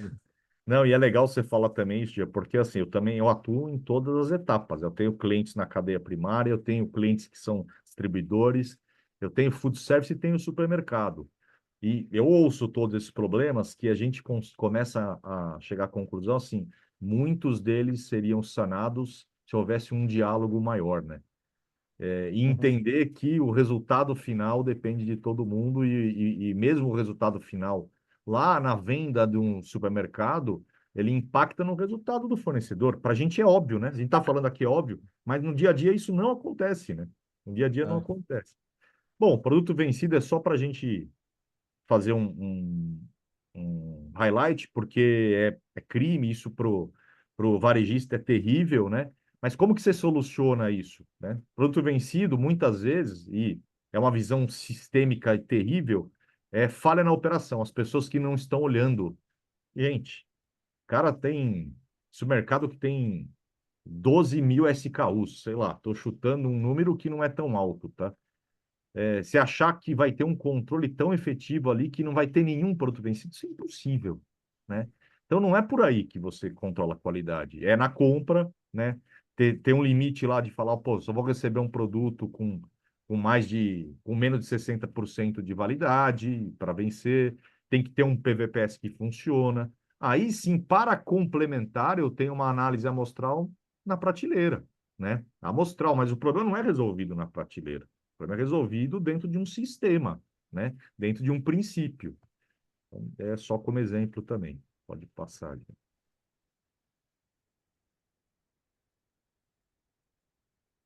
S2: Não, e é legal você falar também isso, Gia, porque assim, eu atuo em todas as etapas. Eu tenho clientes na cadeia primária, eu tenho clientes que são distribuidores, eu tenho food service e tenho supermercado. E eu ouço todos esses problemas que a gente começa a chegar à conclusão assim, muitos deles seriam sanados se houvesse um diálogo maior, né? E
S1: Uhum.
S2: entender que o resultado final depende de todo mundo e mesmo o resultado final lá na venda de um supermercado, ele impacta no resultado do fornecedor. Para a gente é óbvio, né? A gente está falando aqui é óbvio, mas no dia a dia isso não acontece, né? No dia a dia não
S1: É.
S2: acontece. Bom, produto vencido é só para a gente fazer um highlight, porque é crime, isso pro varejista é terrível, né? Mas como que você soluciona isso, né? Produto vencido, muitas vezes, e é uma visão sistêmica e terrível, é falha na operação, as pessoas que não estão olhando. Gente, cara tem supermercado que tem 12 mil SKUs, sei lá, tô chutando um número que não é tão alto, tá? Se achar que vai ter um controle tão efetivo ali que não vai ter nenhum produto vencido, isso é impossível, né? Então não é por aí que você controla a qualidade, é na compra, né? Ter um limite lá de falar, pô, só vou receber um produto com menos de 60% de validade para vencer, tem que ter um PVPS que funciona. Aí sim, para complementar, eu tenho uma análise amostral na prateleira, né? Amostral, mas o problema não é resolvido na prateleira. O problema é resolvido dentro de um sistema, né? Dentro de um princípio. Então, é só como exemplo também. Pode passar. Ali.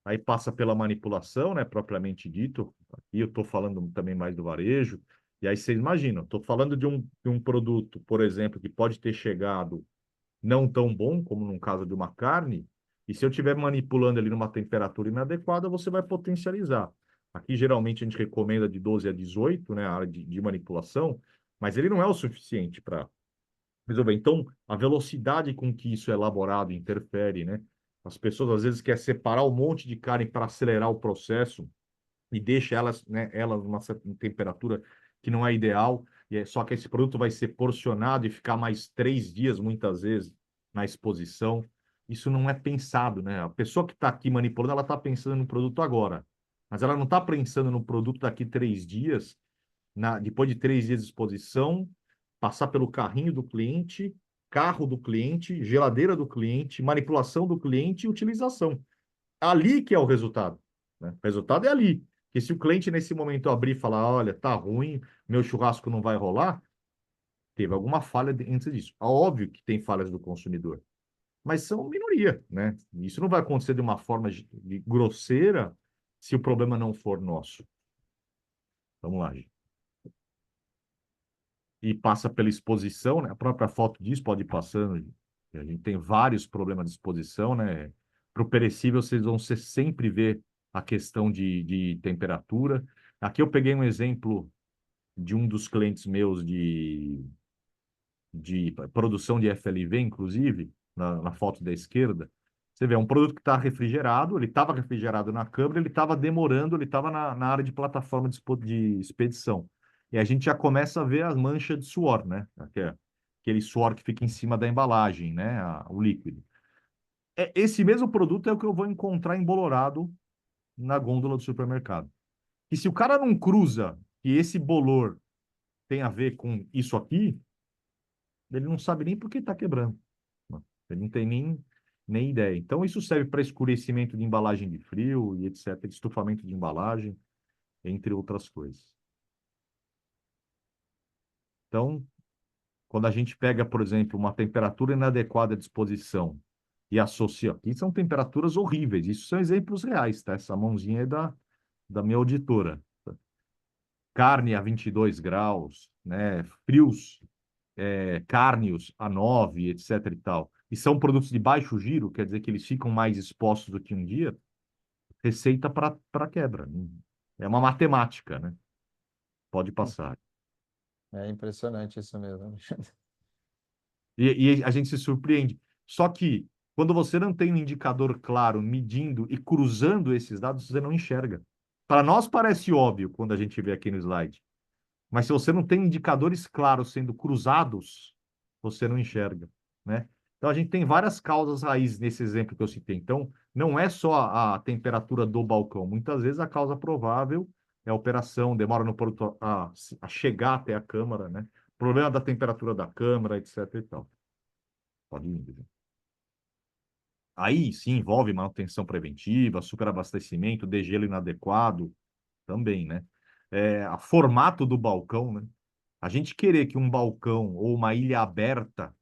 S2: Aí passa pela manipulação, né? Propriamente dito. Aqui eu estou falando também mais do varejo. E aí vocês imaginam, estou falando de um produto, por exemplo, que pode ter chegado não tão bom, como no caso de uma carne, e se eu estiver manipulando ali numa temperatura inadequada, você vai potencializar. Aqui, geralmente, a gente recomenda de 12 a 18, né, a área de manipulação, mas ele não é o suficiente para resolver. Então, a velocidade com que isso é elaborado interfere, né? As pessoas, às vezes, querem separar um monte de carne para acelerar o processo, e deixa elas, né, elas numa temperatura que não é ideal, só que esse produto vai ser porcionado e ficar mais 3 dias, muitas vezes, na exposição. Isso não é pensado, né? A pessoa que está aqui manipulando, ela está pensando no produto agora, mas ela não está pensando no produto daqui 3 dias, depois de 3 dias de exposição, passar pelo carrinho do cliente, carro do cliente, geladeira do cliente, manipulação do cliente e utilização. Ali que é o resultado, né? O resultado é ali. Que se o cliente nesse momento abrir e falar, olha, tá ruim, meu churrasco não vai rolar, teve alguma falha antes disso. É óbvio que tem falhas do consumidor, mas são minoria, né? Isso não vai acontecer de uma forma grosseira se o problema não for nosso. Vamos lá, gente. E passa pela exposição, né? A própria foto diz, pode ir passando. A gente tem vários problemas de exposição, né? Para o perecível, vocês vão sempre ver a questão de temperatura. Aqui eu peguei um exemplo de um dos clientes meus de produção de FLV, inclusive, na foto da esquerda. Você vê, é um produto que está refrigerado, ele estava refrigerado na câmara, ele estava demorando, ele estava na área de plataforma de expedição. E a gente já começa a ver as manchas de suor, né? Aquele suor que fica em cima da embalagem, né? O líquido. Esse mesmo produto é o que eu vou encontrar embolorado na gôndola do supermercado. E se o cara não cruza que esse bolor tem a ver com isso aqui, ele não sabe nem por que está quebrando. Ele não tem nem ideia. Então, isso serve para escurecimento de embalagem de frio e etc., de estufamento de embalagem, entre outras coisas. Então, quando a gente pega, por exemplo, uma temperatura inadequada de exposição e associa, aqui são temperaturas horríveis, isso são exemplos reais, tá? Essa mãozinha é da minha auditora. Carne a 22 graus, né? Frios, cárneos a 9, etc. e tal. E são produtos de baixo giro, quer dizer que eles ficam mais expostos do que um dia, receita para quebra. É uma matemática, né? Pode passar.
S1: É impressionante isso mesmo.
S2: E a gente se surpreende. Só que, quando você não tem um indicador claro, medindo e cruzando esses dados, você não enxerga. Para nós parece óbvio quando a gente vê aqui no slide. Mas se você não tem indicadores claros sendo cruzados, você não enxerga, né? Então, a gente tem várias causas raízes nesse exemplo que eu citei. Então, não é só a temperatura do balcão. Muitas vezes a causa provável é a operação, demora no produto a chegar até a câmara, né? Problema da temperatura da câmara, etc. e tal. Pode ir, Guilherme. Aí, sim, envolve manutenção preventiva, superabastecimento, degelo inadequado, também, né? A formato do balcão, né? A gente querer que um balcão ou uma ilha aberta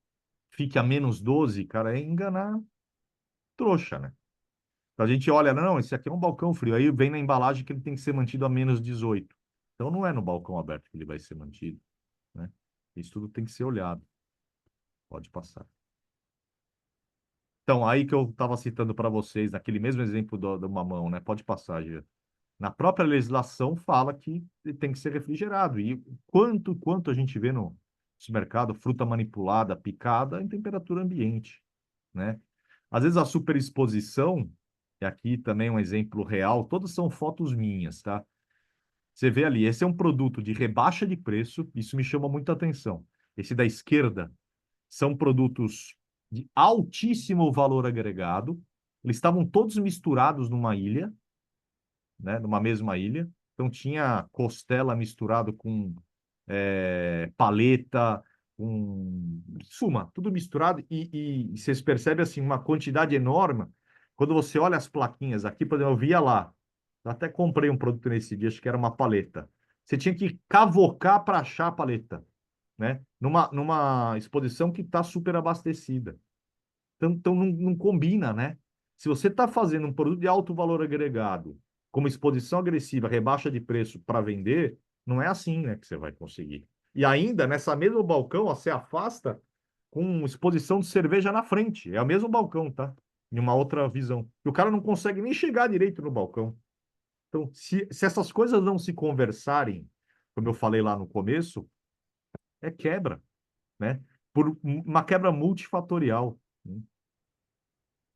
S2: fique a -12, cara, é enganar trouxa, né? Então a gente olha, não, esse aqui é um balcão frio. Aí vem na embalagem que ele tem que ser mantido a -18. Então não é no balcão aberto que ele vai ser mantido, né? Isso tudo tem que ser olhado. Pode passar. Então, aí que eu estava citando para vocês, naquele mesmo exemplo do mamão, né? Pode passar, Gia. Na própria legislação fala que tem que ser refrigerado. E quanto a gente vê no supermercado, fruta manipulada, picada em temperatura ambiente, né? Às vezes a superexposição, e aqui também um exemplo real, todas são fotos minhas, tá? Você vê ali, esse é um produto de rebaixa de preço, isso me chama muita atenção. Esse da esquerda são produtos de altíssimo valor agregado, eles estavam todos misturados numa ilha, né, numa mesma ilha. Então tinha costela misturado com paleta, com suma, tudo misturado e vocês percebem assim uma quantidade enorme. Quando você olha as plaquinhas aqui, por exemplo, eu via lá, eu até comprei um produto nesse dia, acho que era uma paleta. Você tinha que cavocar para achar a paleta, né? Numa exposição que está super abastecida. Então não combina, né? Se você está fazendo um produto de alto valor agregado, como exposição agressiva, rebaixa de preço para vender, não é assim, né, que você vai conseguir. E ainda, nessa mesmo balcão, ó, você afasta com exposição de cerveja na frente. É o mesmo balcão, tá? Em uma outra visão. E o cara não consegue nem chegar direito no balcão. Então, se essas coisas não se conversarem, como eu falei lá no começo, é quebra, né? Por uma quebra multifatorial, né?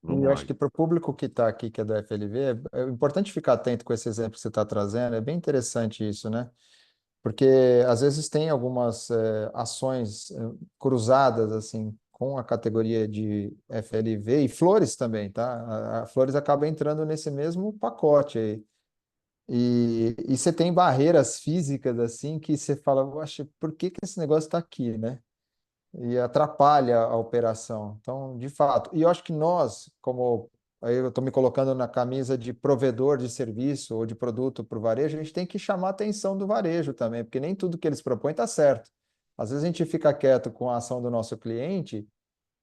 S1: E
S2: Vamos
S1: eu
S2: lá.
S1: acho que para o público que está aqui, que é do FLV, é importante ficar atento com esse exemplo que você está trazendo. É bem interessante isso, né? Porque às vezes tem algumas ações cruzadas assim com a categoria de FLV e flores também, tá? A flores acaba entrando nesse mesmo pacote aí. E você tem barreiras físicas assim que você fala, poxa, por que que esse negócio está aqui, né? E atrapalha a operação. Então, de fato, e eu acho que nós, como aí eu estou me colocando na camisa de provedor de serviço ou de produto para o varejo, a gente tem que chamar a atenção do varejo também, porque nem tudo que eles propõem está certo. Às vezes a gente fica quieto com a ação do nosso cliente,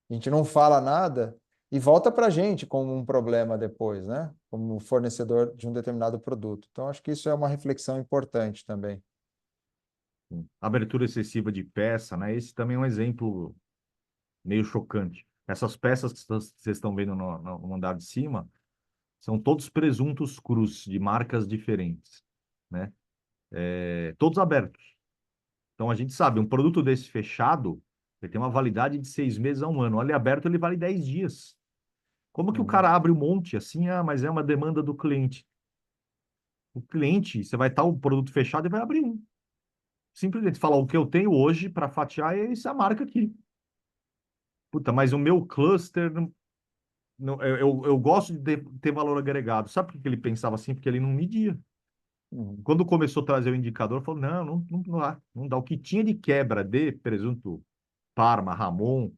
S1: a gente não fala nada e volta para a gente como um problema depois, né? Como fornecedor de um determinado produto. Então, acho que isso é uma reflexão importante também.
S2: Abertura excessiva de peça, né? Esse também é um exemplo meio chocante. Essas peças que vocês estão vendo no andar de cima são todos presuntos crus de marcas diferentes, né? Todos abertos. Então a gente sabe, um produto desse fechado, ele tem uma validade de 6 meses a um ano. Olha, aberto ele vale 10 dias. Como que o
S1: Uhum.
S2: cara abre um monte assim? Ah, mas é uma demanda do cliente. O cliente, você vai estar o produto fechado e vai abrir um. Simplesmente falar o que eu tenho hoje para fatiar é essa marca aqui. Puta, mas o meu cluster, eu gosto de ter valor agregado. Sabe por que ele pensava assim? Porque ele não media.
S1: Uhum.
S2: Quando começou a trazer o indicador, falou, não dá, não dá. O que tinha de quebra de presunto Parma, Ramon,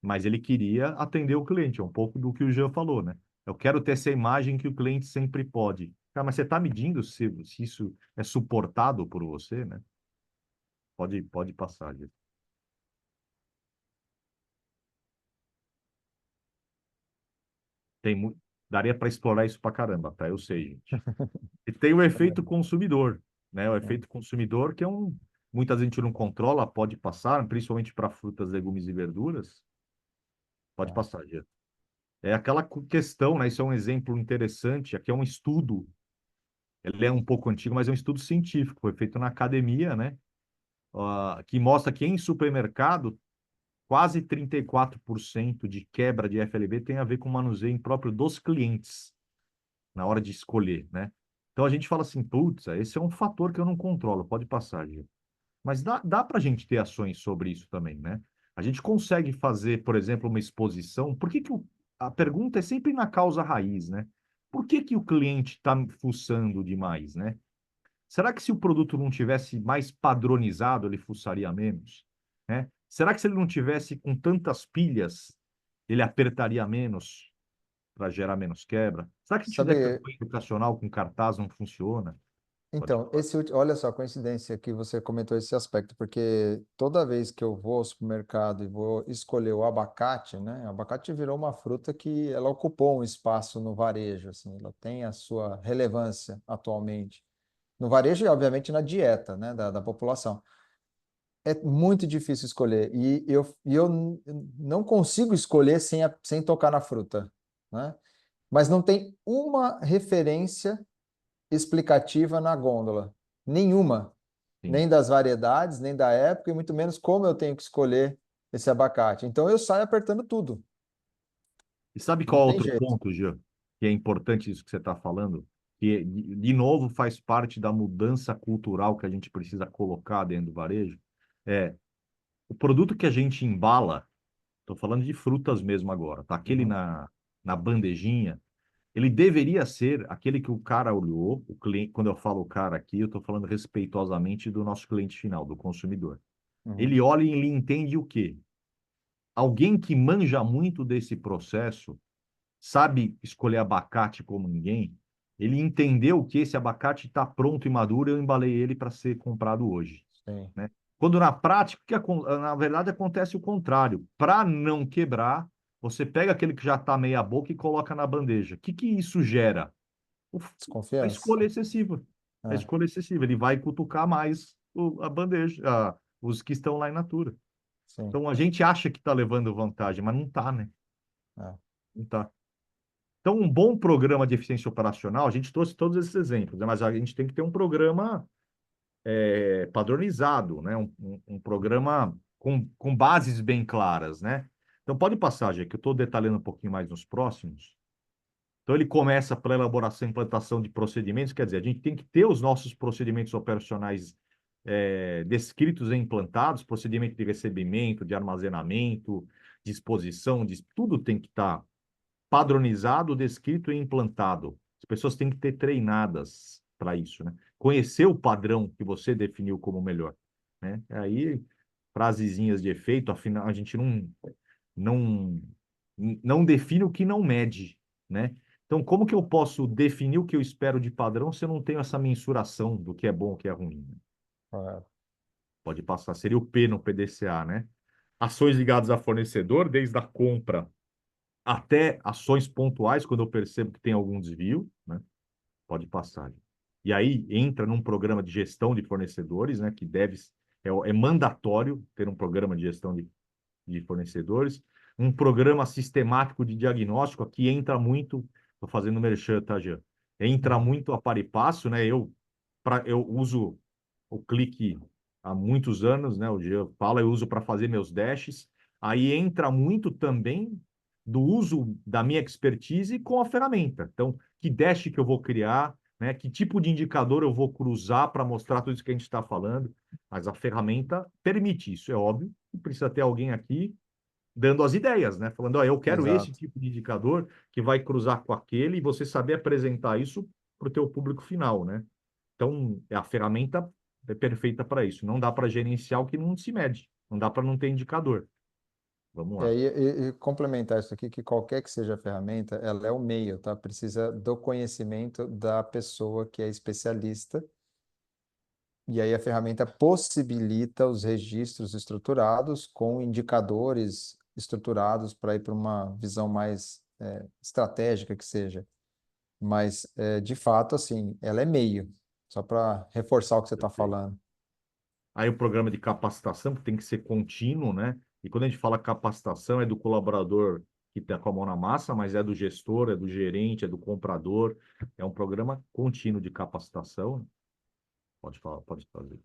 S2: mas ele queria atender o cliente, é um pouco do que o Jean falou, né? Eu quero ter essa imagem que o cliente sempre pode. Cara, mas você está medindo se isso é suportado por você, né? Pode passar, Jean. Tem muito, daria para explorar isso para caramba, tá? Eu sei, gente. E tem o efeito consumidor, né? O efeito consumidor que muitas vezes a gente não controla, pode passar, principalmente para frutas, legumes e verduras, pode
S1: Tá.
S2: passar, Jean. É aquela questão, né? Isso é um exemplo interessante. Aqui é um estudo. Ele é um pouco antigo, mas é um estudo científico. Foi feito na academia, né? Que mostra que em supermercado, quase 34% de quebra de FLB tem a ver com o manuseio próprio dos clientes na hora de escolher, né? Então a gente fala assim, putz, esse é um fator que eu não controlo, pode passar, Gil. Mas dá para a gente ter ações sobre isso também, né? A gente consegue fazer, por exemplo, uma exposição. Por que que a pergunta é sempre na causa raiz, né? Por que que o cliente está fuçando demais, né? Será que se o produto não tivesse mais padronizado, ele fuçaria menos, né? Será que se ele não tivesse com tantas pilhas, ele apertaria menos para gerar menos quebra? Será que se tiver
S1: Sabe,
S2: campanha educacional com cartaz não funciona? Pode
S1: então,
S2: falar.
S1: olha só a coincidência que você comentou esse aspecto, porque toda vez que eu vou ao supermercado e vou escolher o abacate, né? O abacate virou uma fruta que ela ocupou um espaço no varejo, assim, ela tem a sua relevância atualmente. No varejo e, obviamente, na dieta, né, da população. É muito difícil escolher. E eu não consigo escolher sem tocar na fruta, né? Mas não tem uma referência explicativa na gôndola. Nenhuma.
S2: Sim.
S1: Nem das variedades, nem da época, e muito menos como eu tenho que escolher esse abacate. Então eu saio apertando tudo.
S2: E sabe
S1: Não
S2: qual é
S1: tem
S2: outro
S1: jeito.
S2: ponto, Jean, que é importante isso que você está falando? Que, de novo, faz parte da mudança cultural que a gente precisa colocar dentro do varejo. É o produto que a gente embala, estou falando de frutas mesmo agora, tá? Aquele
S1: Uhum,
S2: na bandejinha, ele deveria ser aquele que o cara olhou, o cliente, quando eu falo o cara aqui, eu estou falando respeitosamente do nosso cliente final, do consumidor.
S1: uhum.
S2: Ele olha e ele entende o quê? Alguém que manja muito desse processo sabe escolher abacate como ninguém, ele entendeu que esse abacate está pronto e maduro, eu embalei ele para ser comprado hoje,
S1: Sim.
S2: né? Quando na prática, na verdade, acontece o contrário. Para não quebrar, você pega aquele que já está meia boca e coloca na bandeja. O que que isso gera? O- A
S1: Desconfiança.
S2: escolha excessiva. A
S1: É,
S2: escolha excessiva. Ele vai cutucar mais a bandeja, os que estão lá in natura.
S1: sim.
S2: Então a gente acha que está levando vantagem, mas não está, né?
S1: É.
S2: Não tá. Então, um bom programa de eficiência operacional, a gente trouxe todos esses exemplos, né? Mas a gente tem que ter um programa padronizado, né? Um programa com bases bem claras, né? Então, pode passar, Gê, que eu estou detalhando um pouquinho mais nos próximos. Então, ele começa pela elaboração e implantação de procedimentos, quer dizer, a gente tem que ter os nossos procedimentos operacionais descritos e implantados, procedimento de recebimento, de armazenamento, disposição, tudo tem que estar padronizado, descrito e implantado. As pessoas têm que ter treinadas para isso, né? Conhecer o padrão que você definiu como melhor, né? Aí, frasezinhas de efeito, afinal, a gente não, não define o que não mede, né? Então, como que eu posso definir o que eu espero de padrão se eu não tenho essa mensuração do que é bom e o que é ruim?
S1: Correto.
S2: Pode passar, seria o P no PDCA, né? Ações ligadas a fornecedor, desde a compra até ações pontuais, quando eu percebo que tem algum desvio, né? Pode passar. E aí entra num programa de gestão de fornecedores, né? Que é mandatório ter um programa de gestão de fornecedores, um programa sistemático de diagnóstico, aqui entra muito, estou fazendo merchan, tá, Jean? Entra
S1: Uhum.
S2: muito a par e passo, né? Eu uso o clique há muitos anos, né? O Jean fala, eu uso para fazer meus dashes. Aí entra muito também do uso da minha expertise com a ferramenta. Então, que dash que eu vou criar, né? Que tipo de indicador eu vou cruzar para mostrar tudo isso que a gente está falando. Mas a ferramenta permite isso, é óbvio. Precisa ter alguém aqui dando as ideias, né? Falando, ó, eu quero esse
S1: Exato.
S2: tipo de indicador que vai cruzar com aquele e você saber apresentar isso para o teu público final, né? Então, a ferramenta é perfeita para isso. Não dá para gerenciar o que não se mede. Não dá para não ter indicador. Vamos lá.
S1: E complementar isso aqui, que qualquer que seja a ferramenta, ela é o meio, tá? Precisa do conhecimento da pessoa que é especialista. E aí a ferramenta possibilita os registros estruturados com indicadores estruturados para ir para uma visão mais estratégica que seja. Mas, de fato, assim, ela é meio, só para reforçar o que você está
S2: Perfeito.
S1: falando.
S2: Aí o programa de capacitação, que tem que ser contínuo, né? E quando a gente fala capacitação, é do colaborador que está com a mão na massa, mas é do gestor, é do gerente, é do comprador. É um programa contínuo de capacitação. Pode falar, pode fazer.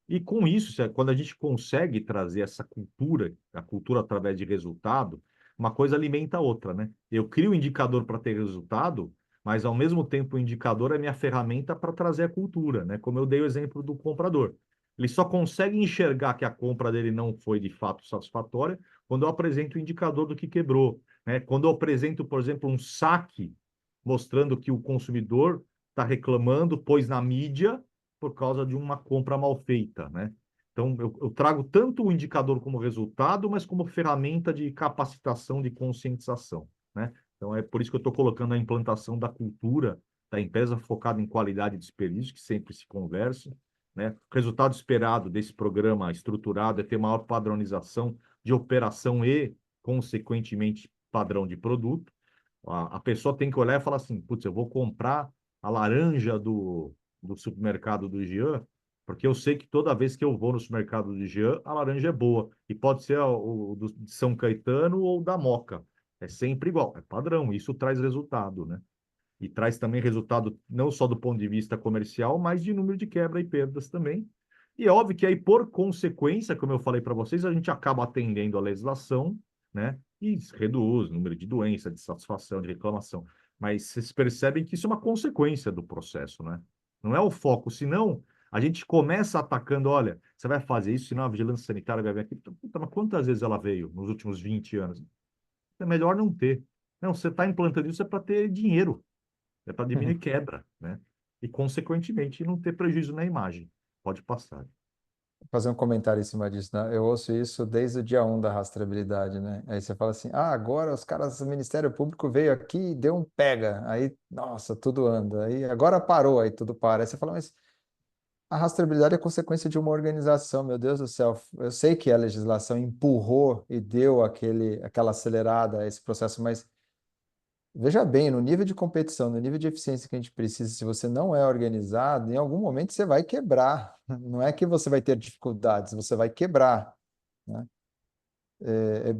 S2: E com isso, quando a gente consegue trazer essa cultura, a cultura através de resultado, uma coisa alimenta a outra, né? Eu crio um indicador para ter resultado, mas ao mesmo tempo o indicador é minha ferramenta para trazer a cultura, né? Como eu dei o exemplo do comprador. Ele só consegue enxergar que a compra dele não foi de fato satisfatória quando eu apresento o indicador do que quebrou, né? Quando eu apresento, por exemplo, um saque mostrando que o consumidor está reclamando, pôs na mídia por causa de uma compra mal feita, né? Então, eu trago tanto o indicador como resultado, mas como ferramenta de capacitação, de conscientização, né? Então, é por isso que eu estou colocando a implantação da cultura da empresa focada em qualidade de desperdício, que sempre se conversa, né? O resultado esperado desse programa estruturado é ter maior padronização de operação e, consequentemente, padrão de produto. A pessoa tem que olhar e falar assim, putz, eu vou comprar a laranja do supermercado do Jean, porque eu sei que toda vez que eu vou no supermercado do Jean, a laranja é boa. E pode ser o de São Caetano ou da Moca. É sempre igual, é padrão. Isso traz resultado, né? E traz também resultado não só do ponto de vista comercial, mas de número de quebra e perdas também. E é óbvio que aí, por consequência, como eu falei para vocês, a gente acaba atendendo a legislação, né? E reduz o número de doença, de satisfação, de reclamação. Mas vocês percebem que isso é uma consequência do processo, né? Não é o foco, senão a gente começa atacando, olha, você vai fazer isso, senão a vigilância sanitária vai vir aqui. Puta, mas quantas vezes ela veio nos últimos 20 anos? É melhor não ter. Não, você está implantando isso é para ter dinheiro, é para diminuir quebra, né? E, consequentemente, não ter prejuízo na imagem. Pode passar.
S1: Fazer um comentário em cima disso, né? Eu ouço isso desde o dia 1 da rastreabilidade, né? Aí você fala assim, ah, agora os caras do Ministério Público veio aqui e deu um pega. Aí, nossa, tudo anda. Aí agora parou, aí tudo para. Aí você fala, mas a rastreabilidade é consequência de uma organização, meu Deus do céu. Eu sei que a legislação empurrou e deu aquela acelerada a esse processo, mas veja bem, no nível de competição, no nível de eficiência que a gente precisa, se você não é organizado, em algum momento você vai quebrar. Não é que você vai ter dificuldades, você vai quebrar, né?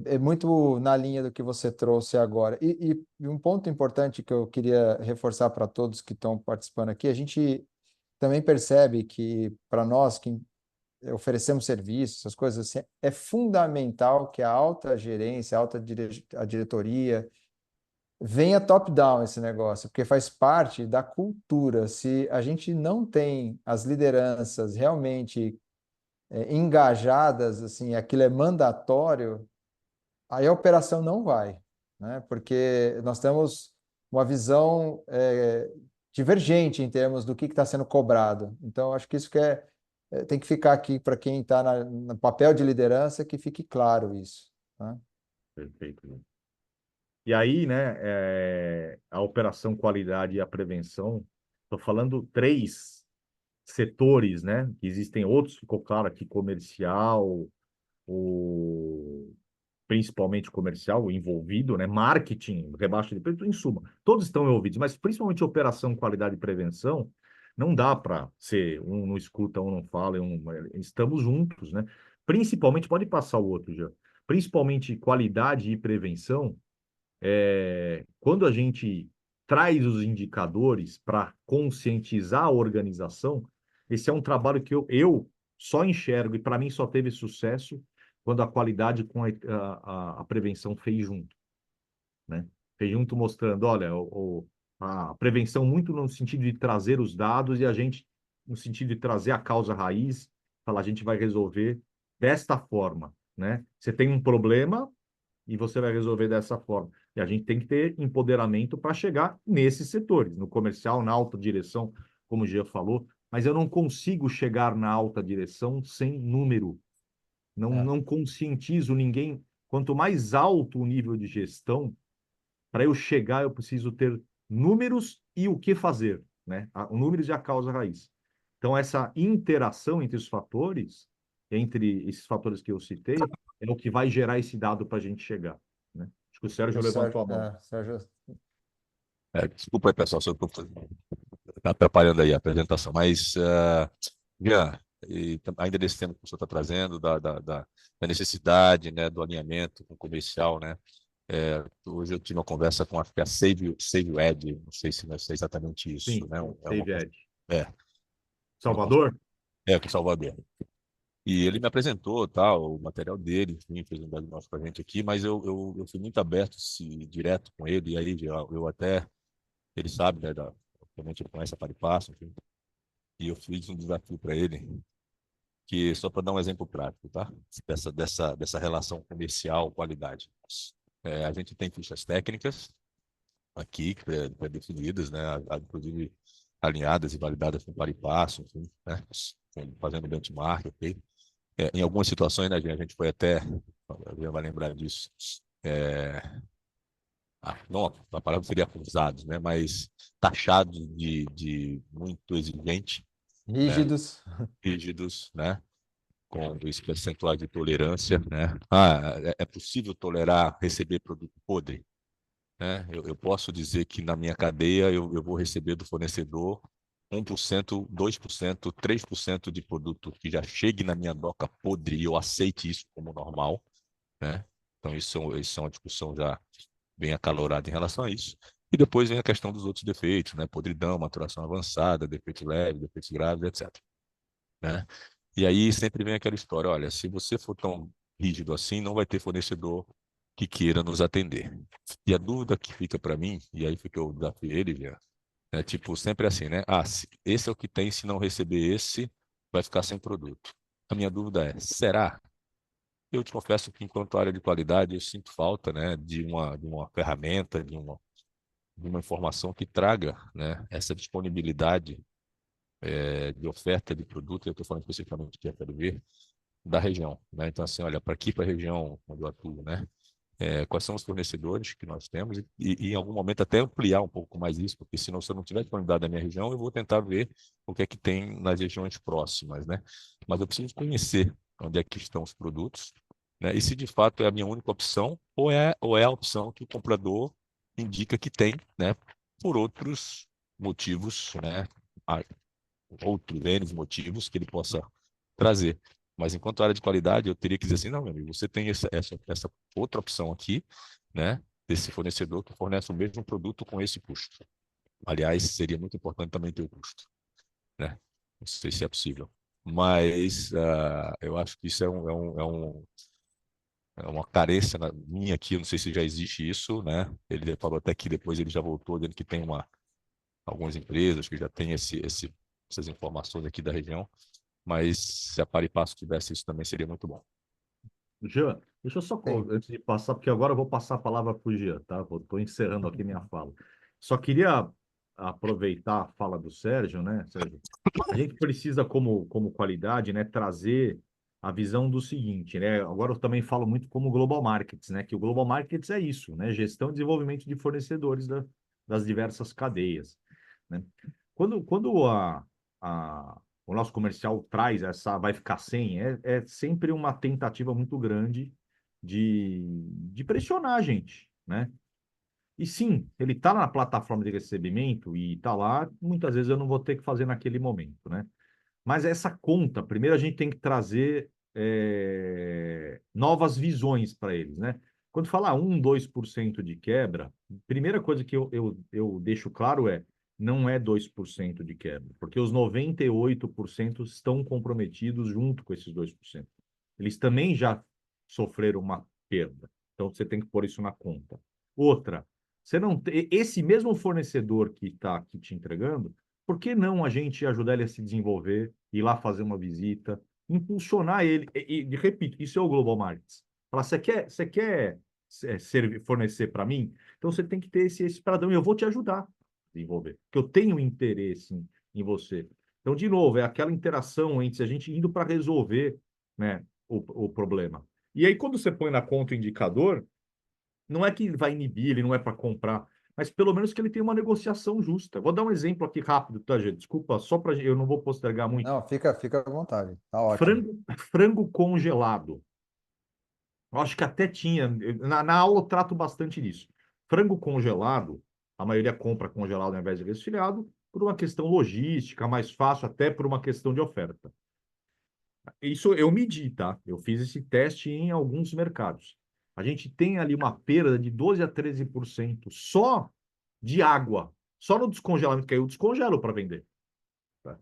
S1: É muito na linha do que você trouxe agora. E um ponto importante que eu queria reforçar para todos que estão participando aqui, a gente também percebe que para nós que oferecemos serviços, essas coisas assim, é fundamental que a alta gerência, a diretoria, venha top-down esse negócio, porque faz parte da cultura. Se a gente não tem as lideranças realmente engajadas, assim, aquilo é mandatório, aí a operação não vai, né? Porque nós temos uma visão divergente em termos do que está sendo cobrado. Então, acho que isso tem que ficar aqui para quem está no papel de liderança, que fique claro isso, né?
S2: Perfeito. E aí, né, a operação qualidade e a prevenção, estou falando três setores, né? Existem outros, ficou claro aqui, comercial, o principalmente comercial envolvido, né? Marketing, rebaixa de preço, em suma, todos estão envolvidos, mas principalmente operação, qualidade e prevenção, não dá para ser um não escuta, um não fala, estamos juntos, né? Principalmente, pode passar o outro já, principalmente qualidade e prevenção, quando a gente traz os indicadores para conscientizar a organização, esse é um trabalho que eu só enxergo, e para mim só teve sucesso quando a qualidade com a prevenção fez junto, né? Fez junto mostrando, olha, a prevenção muito no sentido de trazer os dados e a gente no sentido de trazer a causa raiz, falar, a gente vai resolver desta forma, né? Você tem um problema e você vai resolver dessa forma. E a gente tem que ter empoderamento para chegar nesses setores, no comercial, na alta direção, como o Gia falou, mas eu não consigo chegar na alta direção sem número.
S1: É,
S2: Não conscientizo ninguém. Quanto mais alto o nível de gestão, para eu chegar, eu preciso ter números e o que fazer, né? Números e a causa raiz. Então, essa interação entre os fatores, entre esses fatores que eu citei, é o que vai gerar esse dado para a gente chegar, né? Acho que o Sérgio
S1: o Sérgio,
S2: levantou a mão.
S1: Sérgio,
S3: Desculpa aí, pessoal, se eu estou atrapalhando aí a apresentação, mas, Jean, ainda desse tema que o senhor está trazendo, da necessidade, né, do alinhamento com o comercial, né? Hoje eu tive uma conversa com acho que a Save Ed, não sei se vai ser exatamente isso,
S2: Sim,
S3: né?
S2: Save Ed.
S3: É, uma
S2: Salvador?
S3: com Salvador. E ele me apresentou, tal, o material dele, enfim, fez um diagnóstico com a gente aqui, mas eu fui muito aberto, direto com ele, e aí eu até, ele sabe, né, obviamente ele conhece a Paripasso, enfim, e eu fiz um desafio para ele, que só para dar um exemplo prático, tá? Dessa relação comercial, qualidade. A gente tem fichas técnicas aqui, pré-definidas, né, inclusive alinhadas e validadas com Paripasso, enfim, né, fazendo benchmark, ok? Em algumas situações, né, a gente foi até, já vai lembrar disso, é, não, a palavra seria acusados, né, mas taxados de muito exigente, né,
S1: rígidos.
S3: rígidos, né, com esse percentual de tolerância, né. É possível tolerar receber produto podre, né? Eu posso dizer que na minha cadeia eu vou receber do fornecedor 1%, 2%, 3% de produto que já chegue na minha doca podre e eu aceite isso como normal, né? Então, isso é uma discussão já bem acalorada em relação a isso. E depois vem a questão dos outros defeitos, né? Podridão, maturação avançada, defeitos leves, defeitos graves, etc. Né? E aí sempre vem aquela história, olha, se você for tão rígido assim, não vai ter fornecedor que queira nos atender. E a dúvida que fica para mim, e aí fica o desafio ele, já, é tipo sempre assim, né? Esse é o que tem, se não receber esse, vai ficar sem produto. A minha dúvida é, será? Eu te confesso que enquanto área de qualidade, eu sinto falta, né, de uma ferramenta, de uma informação que traga, né, essa disponibilidade de oferta de produto, eu estou falando especificamente de FLV, da região, né? Então, assim, olha, para aqui, para a região onde eu atuo, né? Quais são os fornecedores que nós temos e em algum momento até ampliar um pouco mais isso, porque senão se eu não tiver disponibilidade da minha região, eu vou tentar ver o que é que tem nas regiões próximas, né? Mas eu preciso conhecer onde é que estão os produtos, né? E se de fato é a minha única opção ou é a opção que o comprador indica que tem, né? Por outros motivos, né? Há outros N motivos que ele possa trazer. Mas enquanto área de qualidade, eu teria que dizer assim, não, meu amigo, você tem essa outra opção aqui, né, desse fornecedor que fornece o mesmo produto com esse custo. Aliás, seria muito importante também ter o custo, né? Não sei se é possível. Mas eu acho que isso é uma carência minha aqui, eu não sei se já existe isso, né? Ele falou até que depois ele já voltou dizendo que tem algumas empresas que já têm essas informações aqui da região, mas se a Paripasso tivesse isso também seria muito bom.
S2: Jean, deixa eu só,
S1: Sim.
S2: antes de passar, porque agora eu vou passar a palavra para o Jean, tá? Estou encerrando aqui minha fala. Só queria aproveitar a fala do Sérgio, né, Sérgio? A gente precisa, como qualidade, né, trazer a visão do seguinte, né? Agora eu também falo muito como Global Markets, né? Que o Global Markets é isso, né? Gestão e desenvolvimento de fornecedores das diversas cadeias, né? Quando o nosso comercial traz vai ficar sem, é sempre uma tentativa muito grande de pressionar a gente, né? E sim, ele está na plataforma de recebimento e está lá, muitas vezes eu não vou ter que fazer naquele momento, né? Mas essa conta, primeiro a gente tem que trazer novas visões para eles, né? Quando fala 2% de quebra, primeira coisa que eu deixo claro é, não é 2% de quebra, porque os 98% estão comprometidos junto com esses 2%. Eles também já sofreram uma perda. Então, você tem que pôr isso na conta. Outra, você não esse mesmo fornecedor que está aqui te entregando, por que não a gente ajudar ele a se desenvolver, ir lá fazer uma visita, impulsionar ele? Repito, isso é o Global Markets. Falar, você quer fornecer para mim? Então, você tem que ter esse padrão e eu vou te ajudar desenvolver, porque eu tenho interesse em você. Então, de novo, é aquela interação entre a gente indo para resolver, né, o problema. E aí, quando você põe na conta o indicador, não é que ele vai inibir, ele não é para comprar, mas pelo menos que ele tenha uma negociação justa. Vou dar um exemplo aqui rápido, tá, gente? Desculpa, só para eu não vou postergar muito.
S1: Não, fica à vontade. Tá ótimo.
S2: Frango congelado. Eu acho que até tinha. Na aula eu trato bastante disso. Frango congelado, a maioria compra congelado ao invés de resfriado, por uma questão logística, mais fácil, até por uma questão de oferta. Isso eu medi, tá? Eu fiz esse teste em alguns mercados. A gente tem ali uma perda de 12 a 13% só de água, só no descongelamento, que aí eu descongelo para vender. Tá?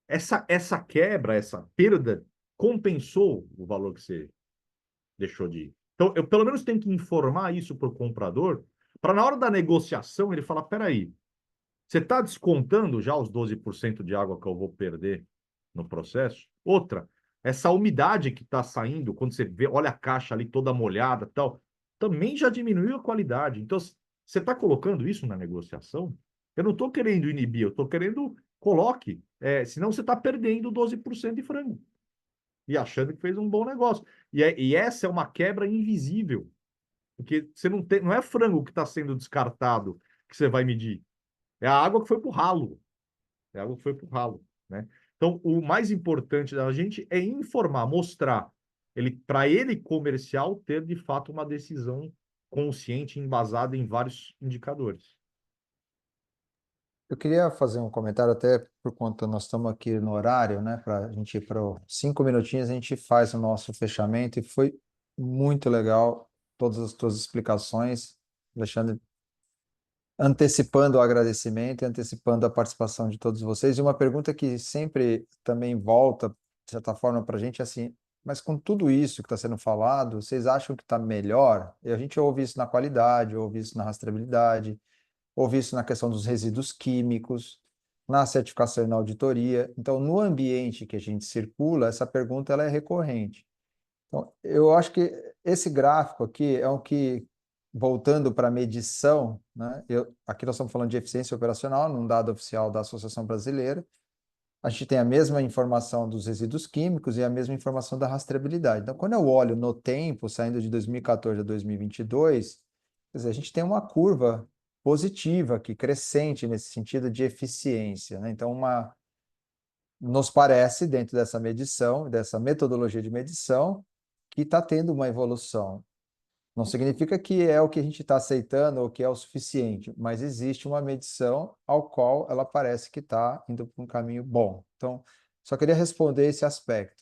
S2: Essa quebra, essa perda, compensou o valor que você deixou de ir. Então, eu pelo menos tenho que informar isso para o comprador, para na hora da negociação ele falar: peraí, você está descontando já os 12% de água que eu vou perder no processo? Outra, essa umidade que está saindo, quando você vê, olha a caixa ali toda molhada tal, também já diminuiu a qualidade. Então, você está colocando isso na negociação? Eu não estou querendo inibir, eu estou querendo coloque. Senão você está perdendo 12% de frango e achando que fez um bom negócio. E essa é uma quebra invisível, porque você não tem, não é frango que está sendo descartado que você vai medir. É a água que foi para o ralo. É a água que foi para o ralo, né? Então, o mais importante da gente é informar, mostrar ele para ele comercial ter de fato uma decisão consciente, embasada em vários indicadores.
S1: Eu queria fazer um comentário, até por conta nós estamos aqui no horário, né? Para a gente ir para 5 minutinhos, a gente faz o nosso fechamento e foi muito legal todas as tuas explicações, Alexandre, antecipando o agradecimento e antecipando a participação de todos vocês. E uma pergunta que sempre também volta, de certa forma, para a gente é assim: mas com tudo isso que está sendo falado, vocês acham que está melhor? E a gente ouve isso na qualidade, ouve isso na rastreabilidade, ouve isso na questão dos resíduos químicos, na certificação e na auditoria. Então, no ambiente que a gente circula, essa pergunta ela é recorrente. Então, eu acho que esse gráfico aqui é um que, voltando para a medição, né? Aqui nós estamos falando de eficiência operacional, num dado oficial da Associação Brasileira. A gente tem a mesma informação dos resíduos químicos e a mesma informação da rastreabilidade. Então, quando eu olho no tempo, saindo de 2014 a 2022, quer dizer, a gente tem uma curva positiva aqui, crescente nesse sentido de eficiência, né? Então, nos parece, dentro dessa medição, dessa metodologia de medição, que está tendo uma evolução. Não significa que é o que a gente está aceitando ou que é o suficiente, mas existe uma medição ao qual ela parece que está indo para um caminho bom. Então, só queria responder esse aspecto,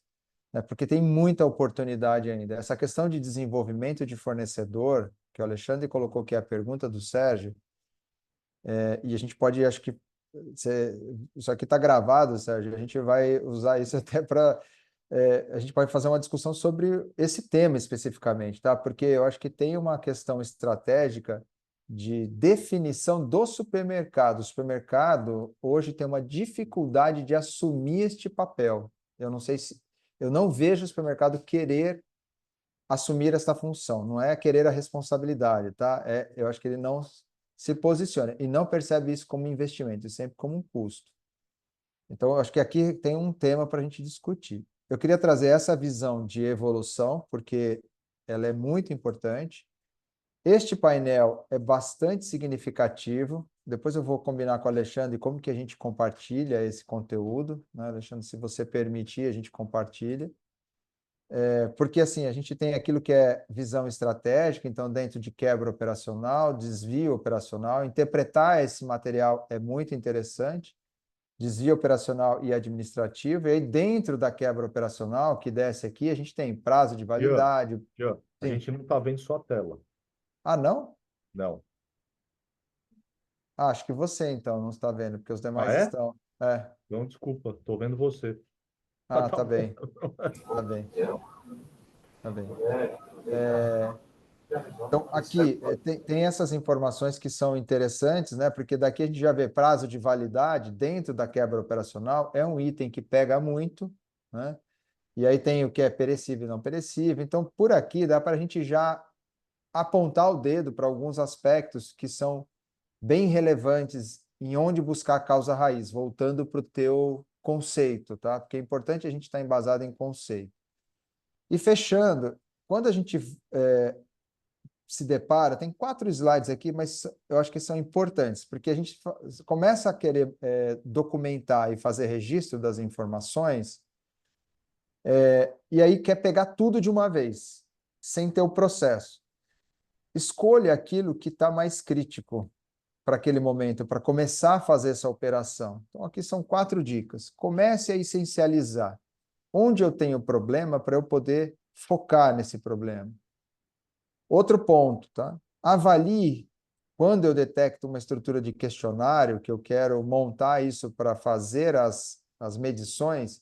S1: né, porque tem muita oportunidade ainda. Essa questão de desenvolvimento de fornecedor, que o Alexandre colocou, que é a pergunta do Sérgio, e a gente pode, acho que, isso aqui está gravado, Sérgio, a gente vai usar isso até para a gente pode fazer uma discussão sobre esse tema especificamente, tá? Porque eu acho que tem uma questão estratégica de definição do supermercado. O supermercado hoje tem uma dificuldade de assumir este papel. Eu não sei se eu não vejo o supermercado querer assumir essa função. Não é querer a responsabilidade, tá? Eu acho que ele não se posiciona e não percebe isso como investimento, e sempre como um custo. Então, eu acho que aqui tem um tema para a gente discutir. Eu queria trazer essa visão de evolução, porque ela é muito importante. Este painel é bastante significativo. Depois eu vou combinar com o Alexandre como que a gente compartilha esse conteúdo, né, Alexandre? Se você permitir, a gente compartilha. Porque assim, a gente tem aquilo que é visão estratégica, então dentro de quebra operacional, desvio operacional, interpretar esse material é muito interessante, desvio operacional e administrativo, e aí dentro da quebra operacional, que desce aqui, a gente tem prazo de
S2: Jean,
S1: validade.
S2: Jean, a
S1: Sim.
S2: gente não está vendo sua tela.
S1: Ah, não?
S2: Não.
S1: Acho que você, então, não está vendo, porque os
S2: Ah,
S1: demais
S2: é?
S1: estão. É.
S2: Então, desculpa, estou vendo você.
S1: Ah,
S2: Tá
S1: tá
S2: bom.
S1: bem, tá bem, tá bem. É, então, aqui tem essas informações que são interessantes, né? Porque daqui a gente já vê prazo de validade dentro da quebra operacional, é um item que pega muito, né? E aí tem o que é perecível e não perecível. Então, por aqui dá para a gente já apontar o dedo para alguns aspectos que são bem relevantes em onde buscar a causa raiz, voltando para o teu conceito, tá? Porque é importante a gente estar embasado em conceito. E fechando, quando a gente se depara, tem 4 slides aqui, mas eu acho que são importantes, porque a gente começa a querer documentar e fazer registro das informações, e aí quer pegar tudo de uma vez, sem ter o processo. Escolha aquilo que está mais crítico para aquele momento, para começar a fazer essa operação. Então, aqui são 4 dicas. Comece a essencializar onde eu tenho problema para eu poder focar nesse problema. Outro ponto, tá? Avalie quando eu detecto uma estrutura de questionário, que eu quero montar isso para fazer as medições,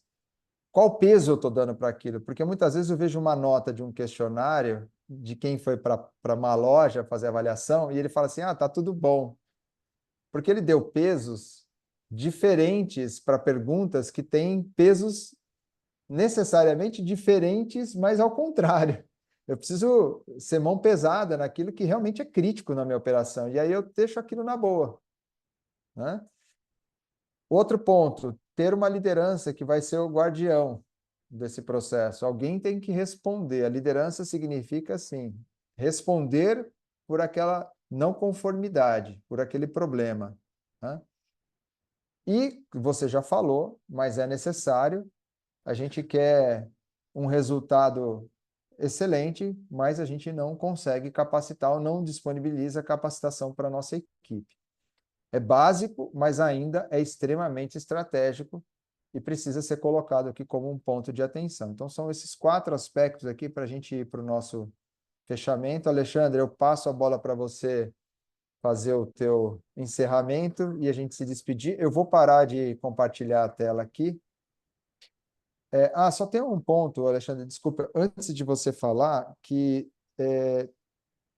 S1: qual peso eu estou dando para aquilo? Porque muitas vezes eu vejo uma nota de um questionário de quem foi para uma loja fazer avaliação e ele fala assim: ah, tá tudo bom. Porque ele deu pesos diferentes para perguntas que têm pesos necessariamente diferentes, mas ao contrário. Eu preciso ser mão pesada naquilo que realmente é crítico na minha operação. E aí eu deixo aquilo na boa, né? Outro ponto, ter uma liderança que vai ser o guardião desse processo. Alguém tem que responder. A liderança significa, assim, responder por aquela não conformidade, por aquele problema, né? E você já falou, mas é necessário, a gente quer um resultado excelente, mas a gente não consegue capacitar ou não disponibiliza capacitação para a nossa equipe. É básico, mas ainda é extremamente estratégico e precisa ser colocado aqui como um ponto de atenção. Então, são esses 4 aspectos aqui para a gente ir para o nosso fechamento. Alexandre, eu passo a bola para você fazer o teu encerramento e a gente se despedir. Eu vou parar de compartilhar a tela aqui. Só tem um ponto, Alexandre, desculpa, antes de você falar, que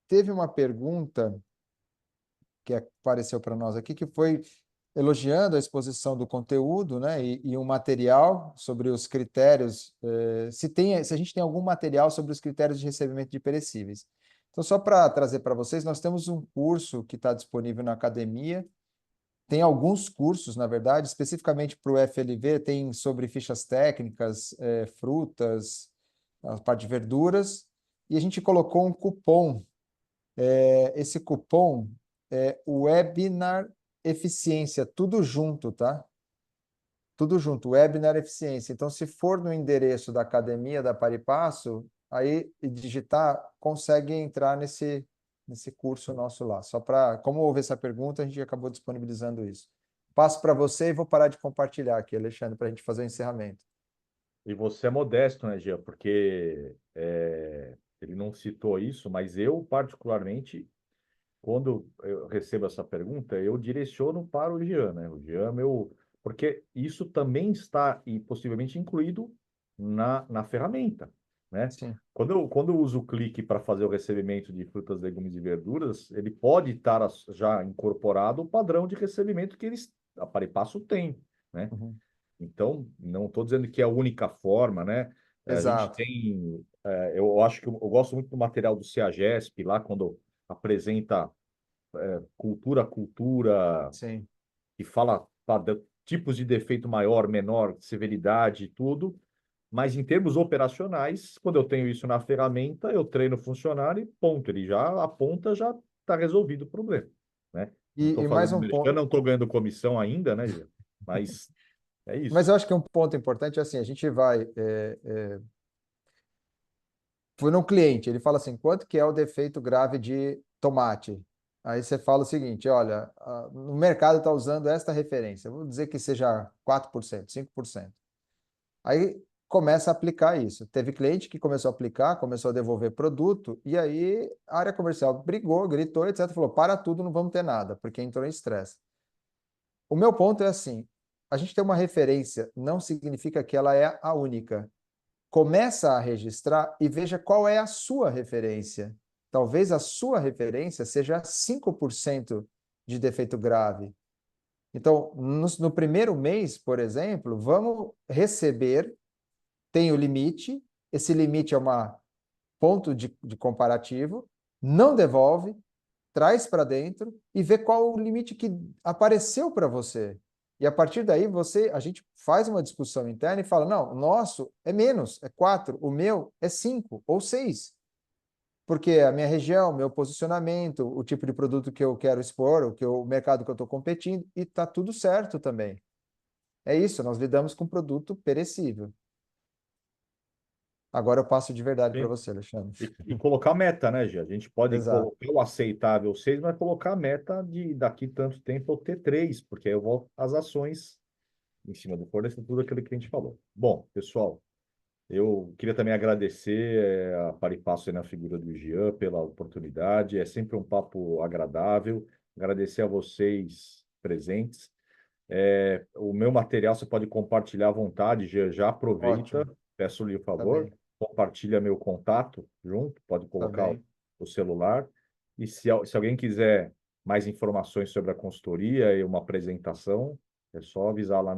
S1: teve uma pergunta que apareceu para nós aqui, que foi elogiando a exposição do conteúdo, né, e um material sobre os critérios, se a gente tem algum material sobre os critérios de recebimento de perecíveis. Então, só para trazer para vocês, nós temos um curso que está disponível na academia, tem alguns cursos, na verdade, especificamente para o FLV, tem sobre fichas técnicas, frutas, a parte de verduras, e a gente colocou um cupom. Esse cupom é Webinar Eficiência, tudo junto, tá? Tudo junto, Webinar Eficiência. Então, se for no endereço da academia da Paripasso, aí e digitar, consegue entrar nesse curso nosso lá. Só para, como houve essa pergunta, a gente acabou disponibilizando isso. Passo para você e vou parar de compartilhar aqui, Alexandre, para a gente fazer o encerramento.
S2: E você é modesto, né, Gia? Porque ele não citou isso, mas eu, particularmente, quando eu recebo essa pergunta, eu direciono para o Jean, né? O Jean, porque isso também está e possivelmente incluído na ferramenta, né?
S1: Sim.
S2: Quando eu uso o clique para fazer o recebimento de frutas, legumes e verduras, ele pode estar já incorporado o padrão de recebimento que a Paripasso tem, né?
S1: Uhum.
S2: Então, não estou dizendo que é a única forma, né? A gente
S1: Exato.
S2: tem, eu acho que eu gosto muito do material do CEAGESP, lá quando apresenta cultura a cultura,
S1: Sim.
S2: que fala de tipos de defeito maior, menor, severidade e tudo, mas em termos operacionais, quando eu tenho isso na ferramenta, eu treino o funcionário e ponto, ele já aponta, já está resolvido o problema, né? Não estou
S1: E mais
S2: fazendo
S1: um
S2: merchan,
S1: ponto.
S2: não estou ganhando comissão ainda, né, Gê? Mas é
S1: Mas
S2: isso.
S1: eu acho que um ponto importante é assim, a gente vai foi no cliente, ele fala assim, quanto que é o defeito grave de tomate? Aí você fala o seguinte, olha, no mercado está usando esta referência, vou dizer que seja 4%, 5%. Aí começa a aplicar isso. Teve cliente que começou a aplicar, começou a devolver produto, e aí a área comercial brigou, gritou, etc. Falou, para tudo, não vamos ter nada, porque entrou em estresse. O meu ponto é assim, a gente tem uma referência, não significa que ela é a única. Começa a registrar e veja qual é a sua referência. Talvez a sua referência seja 5% de defeito grave. Então, no primeiro mês, por exemplo, vamos receber, tem o limite, esse limite é um ponto de comparativo, não devolve, traz para dentro e vê qual o limite que apareceu para você. E a partir daí a gente faz uma discussão interna e fala, não, o nosso é menos, é 4, o meu é 5 ou 6. Porque a minha região, meu posicionamento, o tipo de produto que eu quero expor, o mercado que eu estou competindo, e está tudo certo também. É isso, nós lidamos com produto perecível. Agora eu passo de verdade para
S2: Sim.
S1: você, Alexandre.
S2: E colocar meta, né, Gê? A gente pode
S1: Exato.
S2: colocar o aceitável 6, mas colocar a meta de daqui tanto tempo eu ter 3, porque aí eu volto às ações em cima do fornecedor, tudo aquilo que a gente falou. Bom, pessoal, eu queria também agradecer a par e passo aí na figura do Jean pela oportunidade. É sempre um papo agradável. Agradecer a vocês presentes. O meu material você pode compartilhar à vontade, Jean. Já aproveita,
S1: Ótimo.
S2: peço-lhe o
S1: Tá
S2: favor,
S1: bem,
S2: compartilha meu contato junto, pode
S1: tá
S2: colocar
S1: bem.
S2: o celular. E se alguém quiser mais informações sobre a consultoria e uma apresentação, é só avisar lá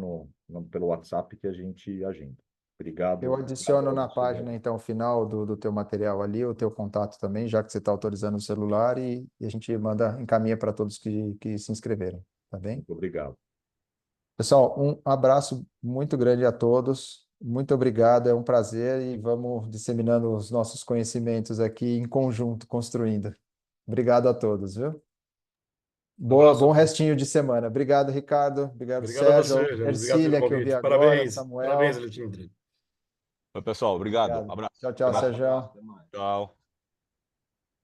S2: pelo WhatsApp que a gente agenda.
S1: Eu
S2: Obrigado.
S1: adiciono na
S2: Obrigado.
S1: página, então, final do teu material ali, o teu contato também, já que você está autorizando o celular, e a gente encaminha para todos que se inscreveram, tá bem?
S2: Muito obrigado.
S1: Pessoal, um abraço muito grande a todos. Muito obrigado, é um prazer e vamos disseminando os nossos conhecimentos aqui em conjunto, construindo. Obrigado a todos, viu?
S3: Abraço.
S1: Bom restinho de semana. Obrigado, Ricardo. Obrigado,
S3: Obrigado a
S1: Sérgio.
S3: você, James. Obrigado pelo
S1: Ercília, que eu vi
S3: convite.
S1: agora.
S3: Parabéns. Parabéns,
S1: Samuel.
S3: Alexandre. Oi, pessoal. Obrigado.
S1: Obrigado.
S3: Abraço.
S1: Tchau,
S3: Até
S1: tchau,
S3: mais.
S1: Sérgio.
S3: Tchau.